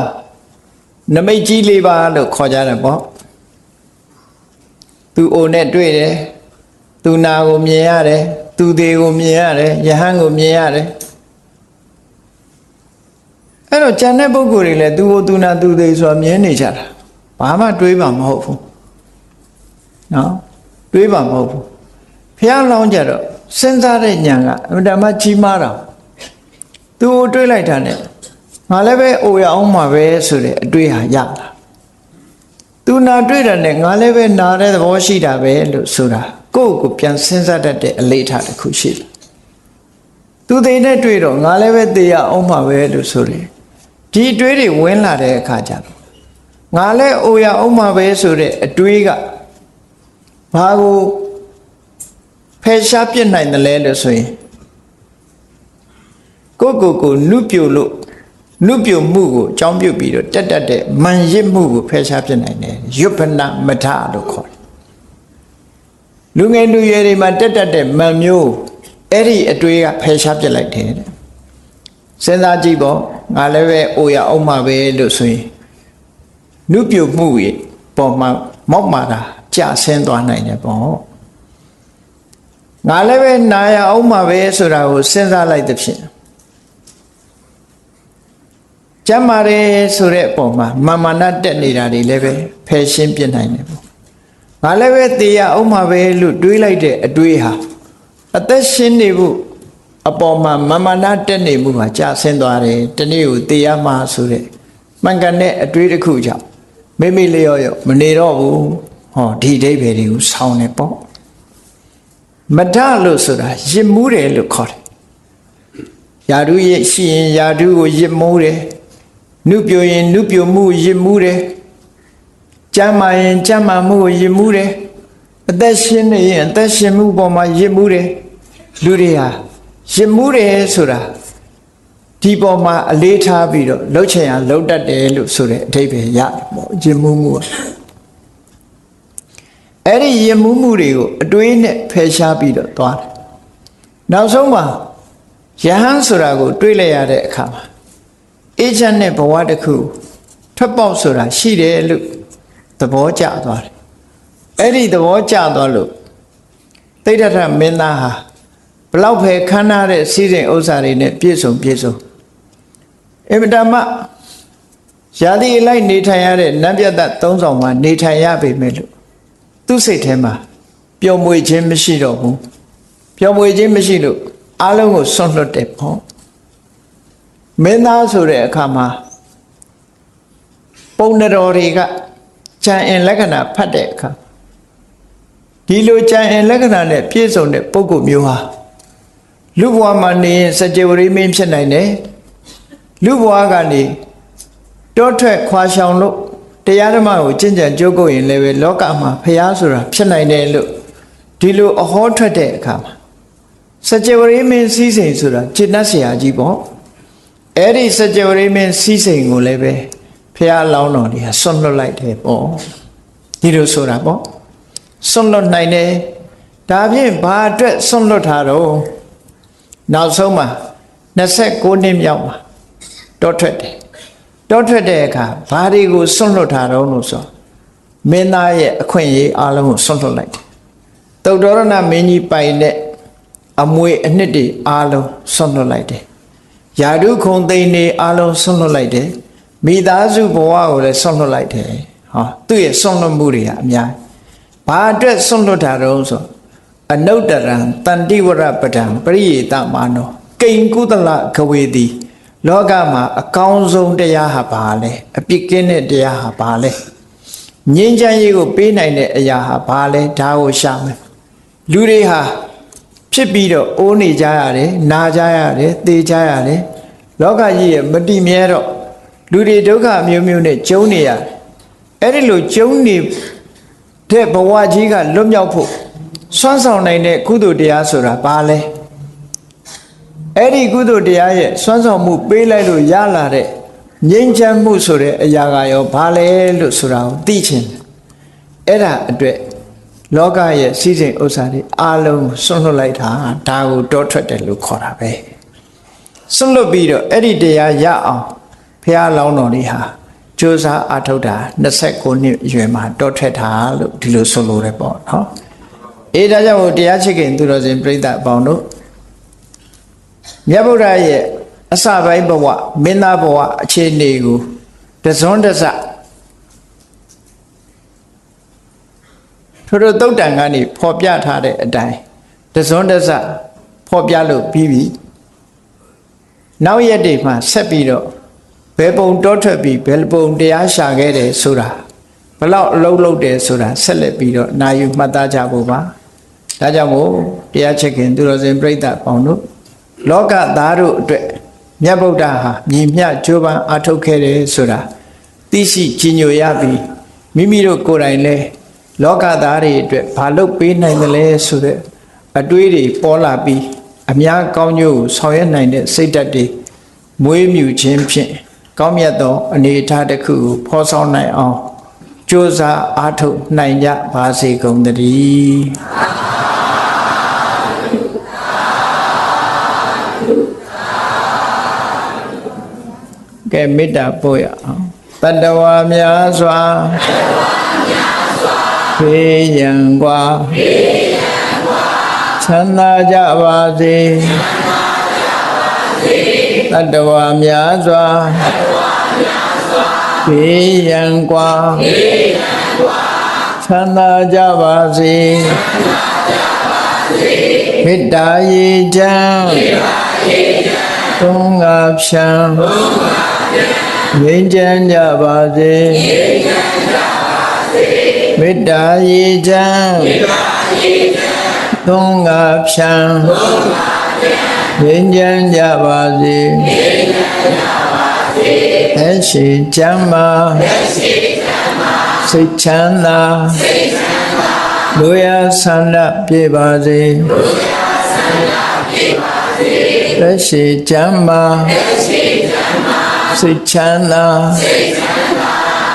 နမိတ်ကြီး၄ပါးလို့ခေါ်ကြတယ်ပေါ့သူအိုနဲ့တွေ့တယ်သူနာကိုမြင်ရတယ်သူသေးကိုမြင်ရတယ်ယဟန်ကိုမြင်ရတယ်အဲ့တော့ကျန်တဲ့ပုဂ္ဂိုလ်တွေလည်းသူကိုသူနာသူသေးဆိုတာမြင်နေကြတာဘာမှတွေးမှမဟုတ်ဘူးနော်တွေးမှမဟုတ်ဘူးဘုရားလောင်းကြတော့စဉ်းစားတဲ့ဉာဏ်ကအမှန်တမ်းကြီးမားတာသူကိုတွေးလိုက်တာနဲ့ငါလည်းပဲအိုရအောင်မှာပဲဆိုတဲ့အတွေးဟာရလာသူနာတွေ့တယ်နဲ့ငါလည်းပဲနာတဲ့သဘောရှိတာပဲလို့ဆိုတာကိုယ့်ကိုပြန်စဉ်းစားတတ်တဲ့အလေးထားတစ်ခုရှိတယ်သူသိနဲ့တွေ့တော့ငါလည်းပဲသိရအောင်မှာပဲလို့ဆိုတယ်ဒီအတွေးတွေဝင်လာတဲ့အခါကျတော့ငါလည်းအိုရအောင်မှာပဲဆိုတဲ့အတွေးကဘာကိုဖယ်ရှားပြစ်နိုင်တယ်လဲလို့ဆိုရင်ကိုနုပြိုလို့နုပြိုမှုကိုအကြောင်းပြုပြီးတော့တက်တဲ့မန်ရစ်မှုကိုဖယ်ရှားပြစ်နိုင်တယ်ယုပ္ပနမထလို့ခေါ်တယ်လူငယ်လူရွယ်တွေမှာတက်တဲ့မန်မျိုးအဲ့ဒီအတွေးကဖယ်ရှားပြစ်လိုက်တယ်စဉ်းစားကြည့်ပေါ့ငါလည်းပဲအိုရအောင်မှာပဲလို့ဆိုရင်နုပြိုမှုရဲ့ပေါ်မှာမောက်မာတာကြာဆင်းသွားနိုင်တယ်ပေါ့ငါလည်းပဲနာရအောင်မှာပဲဆိုတာကိုစဉ်းစားလိုက်တဲ့ဖြင့်ကျမ်းမာတယ်ဆိုတဲ့အပေါ်မှာမာနတက်နေတာတွေလည်းပဲဖယ်ရှင်းပြနိုင်တယ်ပေါ့ငါလည်းပဲတေရအောင်မှာပဲလို့တွေးလိုက်တဲ့အတွေးဟာအသက်ရှင်းနေဖို့အပေါ်မှာမာနတက်နေမှုဟာကြာဆင်းသွားတယ်တနေ့ကိုတေရမှာဆိုတဲ့မှန်ကန်တဲ့အတွေးတစ်ခုကြောင့်မိလျော့မနေတော့ဘူးဟောဒီအိဗယ်တွေကိုဆောင်းနေပေါ့မထလို့ဆိုတာရစ်မှုတယ်လို့ခေါ်တယ်ယာဓုရဲ့ရှိရင်ယာဓုကိုရစ်မှုတယ်နုပြိုရင်နုပြိုမှုရစ်မှုတယ်ကျမ်းမာရင်ကျမ်းမာမှုကိုရစ်မှုတယ်အသက်ရှင်နေရင်အသက်ရှင်မှုပေါ်မှာရစ်မှုတယ်လူတွေဟာရစ်မှုတယ်ဆိုတာဒီပေါ်မှာအလေးထားပြီးတော့လှုပ်ချင်ရလှုပ်တတ်တယ်လို့ဆိုတဲ့အဓိပ္ပာယ်ရတယ်ပေါ့ရစ်မှုအဲ့ဒီရစ်မှုတွေကိုအတွေးနဲ့ဖယ်ရှားပြီးတော့သွားတယ်နောက်ဆုံးမှာယဟန်ဆိုတာကိုတွေးလိုက်ရတဲ့အခါမှာအေဂျင့်နဲ့ဘဝတစ်ခုထွက်ပေါက်ဆိုတာရှိတယ်လို့သဘောကျသွားတယ်အဲ့ဒီသဘောကျသွားလို့တိဋ္ဌထမင်းသားဟာဘလောက်ပဲခမ်းနားတဲ့စီးစိမ်ဥစ္စာတွေနဲ့ပြည့်စုံအမတမရာသီအလိုက်နေထိုင်ရတဲ့နတ်ပြတ်သုံးဆောင်မှာနေထိုင်ရပေမဲ့လို့သူ့စိတ်ထဲမှာပျော်မွေခြင်းမရှိတော့ဘူးပျော်မွေခြင်းမရှိလို့အလုံးကိုဆွန့်လွတ်တယ်ပေါ့မင်းသားဆိုတဲ့အခါမှာ ပုံတော်တွေကကြံအင်လက္ခဏာဖတ်တဲ့အခါဒီလိုကြံအင်လက္ခဏာနဲ့ပြည့်စုံတဲ့ပုဂ္ဂိုလ်မျိုးဟာလူဘဝမှာနေရင်စကြဝဠာမင်းဖြစ်နိုင်တယ်လူဘဝကနေတောထွက်ခွာရှောင်လို့တရားဓမ္မကိုကျင့်ကြံကြိုးကုပ်ရင်လည်းပဲလောကမှာဖျားဆိုတာဖြစ်နိုင်တယ်လို့ဒီလိုအဟောထွက်တဲ့အခါမှာစကြဝဠာမင်းစည်းစိမ်ဆိုတာจิตနှက်ဆရာကြီးပေါ့အဲ့ဒီစကြဝဠာမင်းစည်းစိမ်ကိုလည်းပဲဖျားလောင်းတော်တွေကဆွန့်လွတ်လိုက်တယ်ပေါ့ဒီလိုဆိုတာပေါ့ဆွန့်လွတ်နိုင်တယ်ဒါဖြင့်ဘာအတွက်ဆွန့်လွတ်တာတော့နောက်ဆုံးမှာ29နှစ်မြောက်မှာတောထွက်တယ်တောထွက်တဲ့အခါဘာတွေကိုဆွန့်လွတ်တာတော့လို့ဆိုမင်းသားရဲ့အခွင့်အရေးအလုံးကိုဆွန့်လွတ်လိုက်တယ်သုတ္တရဏမင်းကြီးပိုင်တဲ့အမွေအနှစ်တွေအလုံးဆွန့်လွတ်လိုက်တယ်ယာဓုခုံသိန်းတွေအလုံးဆွန့်လွတ်လိုက်တယ်မိသားစုဘဝကိုလည်းဆွန့်လွတ်လိုက်တယ်ဟောသူ့ရဲ့ဆွန့်လွတ်မှုတွေကအများဘာအတွက်ဆွန့်လွတ်တာတော့ဆိုအနုတ္တရံတန်တိဝရပဒံပရိယေတမာနောကိဉ္ကုသလကဝေတိလောကမှာအကောင်းဆုံးတရားဟာဘာလဲအပြစ်ကင်းတဲ့တရားဟာဘာလဲငြိမ်းချမ်းရေးကိုပေးနိုင်တဲ့အရာဟာဘာလဲဒါကိုရှာမယ်လူတွေဟာဖြစ်ပြီးတော့အိုးနေကြရတယ်နာကြရတယ်သေကြရတယ်လောကကြီးရဲ့မတည်မြဲတော့လူတွေဒုက္ခမျိုးမျိုးနဲ့ကျုံနေရတယ်အဲ့ဒီလိုကျုံနေတဲ့ဘဝကြီးကလွတ်မြောက်ဖို့စွမ်းဆောင်နိုင်တဲ့ကုသိုလ်တရားဆိုတာဘာလဲအဲ့ဒီကုသိုလ်တရားရဲ့စွမ်းဆောင်မှုပေးလိုက်လို့ရလာတဲ့ငြိမ်းချမ်းမှုဆိုတဲ့အရာကရောဘာလဲလို့ဆိုတာကိုသိချင်တယ်အဲ့ဒါအတွက်လောကရဲ့စည်းစိမ်ဥစ္စာတွေအလုံးဆွန့်လွတ်လိုက်တာဒါကိုတောထွက်တယ်လို့ခေါ်တာပဲဆွန့်လွတ်ပြီးတော့အဲ့ဒီတရားရအောင်ဘုရားလောင်းတော်လေးဟာကြိုးစားအားထုတ်တာ29နှစ်အရွယ်မှာတောထွက်တာလို့ဒီလိုဆိုလိုတယ်ပေါ့နော်အေးဒါကြောင့်တရားချစ်ခင်သူတော်စင်ပြိဿအပေါင်းတို့မြတ်ဗုဒ္ဓရဲ့အစပိုင်းဘဝမင်းသားဘဝအခြေအနေကိုတစွန်းတစထို့သုတ်တန်ကနေဖော်ပြထားတဲ့အတိုင်းတစွန်းတစဖော်ပြလို့ပြီးပြီနောက်ရက်တွေမှာဆက်ပြီးတော့ဘယ်ပုံတောထွက်ပြီးဘယ်ပုံတရားရှာခဲ့တယ်ဆိုတာဘလောက်အလုံးလုံးတယ်ဆိုတာဆက်လက်ပြီးတော့နာယူမှတ်သားကြဖို့ပါဒါကြောင့်မို့တရားချစ်ခင်သူတော်စင်ပြိဿပေါင်းတို့လောကသားတို့အတွက်မြတ်ဗုဒ္ဓဟာမြည်မြကြိုးပမ်းအားထုတ်ခဲ့တယ်ဆိုတာသိရှိကြီးညိုရပြီးမိမိတို့ကိုယ်တိုင်လဲလောကသားတွေအတွက်ဘာလုပ်ပေးနိုင်သလဲဆိုတဲ့အတွေးတွေပေါ်လာပြီးအများကောင်းကျိုးကိုဆောင်ရွက်နိုင်တဲ့စိတ်ဓာတ်တွေမွေးမြူခြင်းဖြင့်ကောင်းမြတ်သောအနေအထားတစ်ခုကိုဖော်ဆောင်နိုင်အောင်ကြိုးစားအားထုတ်နိုင်ကြပါစေကုန်သတည်းကဲမေတ္တာပို့ရအောင်တတ္တဝါများစွာဖေးရန်กว่าချမ်းသာကြပါစေတတ္တဝါများစွာဖေးရန်กว่าချမ်းသာကြပါစေမေတ္တာရေချမ်းသုံးငါဖြံငြိမ်းချမ်းကြပါစေမေတ္တာရေချမ်းသုံးငါဖြံငြိမ်းချမ်းကြပါစေသက်ရှိချမ်းသာစိတ်ချမ်းသာလူရဆန္ဒပြည့်ပါစေသက်ရှိချမ်းသာစိတ်ချမ်းသာ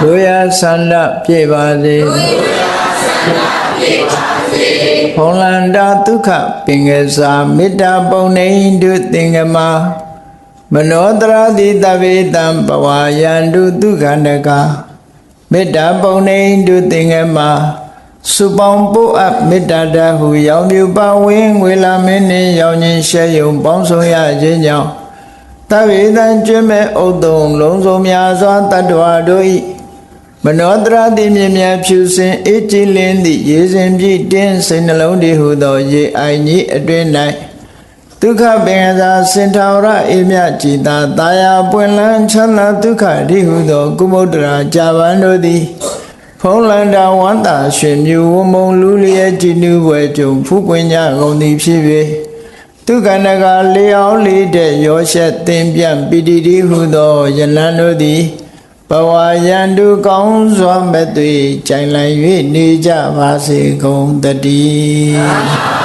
လူရဆန္ဒပြည့်ပါစေဘုံလန္တာဒုက္ခပင်ကစားမေတ္တာပုံနေတုသင်္ကမမနောတရာတိတဗေတံဘဝယန္တုဒုက္ခန္တကမေတ္တာပုံနေတုသင်္ကမစုပေါင်းပို့အပ်မေတ္တာတဟုရောင်ပြပါဝင်းငွေလာမင်းနှင့်ရောင်ခြင်းရှဲယုံပေါင်းဆောင်ရခြင်းကြောင့်တဗေတံကျွမ်းမဲ့ဥဒ္ဒုံလုံးစုံများစွာတတ္တဝါတို့၏မနောတရာတိမြင်မြဖြူစင်အေးကြည်လင်းသည့်ရေစင်ပြည့်တင်းစိတ်နှလုံးတည်ဟုသောရေအိုင်ကြီးအတွင်၌ ဒုက္ခပင်သာစင်ထာဝရအေမြကြည်သာတာယာပွင့်လန်းချမ်းသာဒုက္ခရိဟုသောကုမုဒ္ဒရာကြာပန်တို့သည်ဖုံးလန္တာဝန္တာရွှင်မြူဝမုံလူလျက်ကြည်နူးပွဲကြုံဖူးပွင့်ကြကုန်သည်ဖြစ်၍ဒုက္ခနကလေးအောင်လေးတဲ့ရောရှက်သင်ပြန့်ပိတိတိဟုသောယလန်တို့သည်ဘဝယန္တုကောင်းစွာမဲ့သွေကြိုင်လည်၍နေကြပါစေကုန်တည်း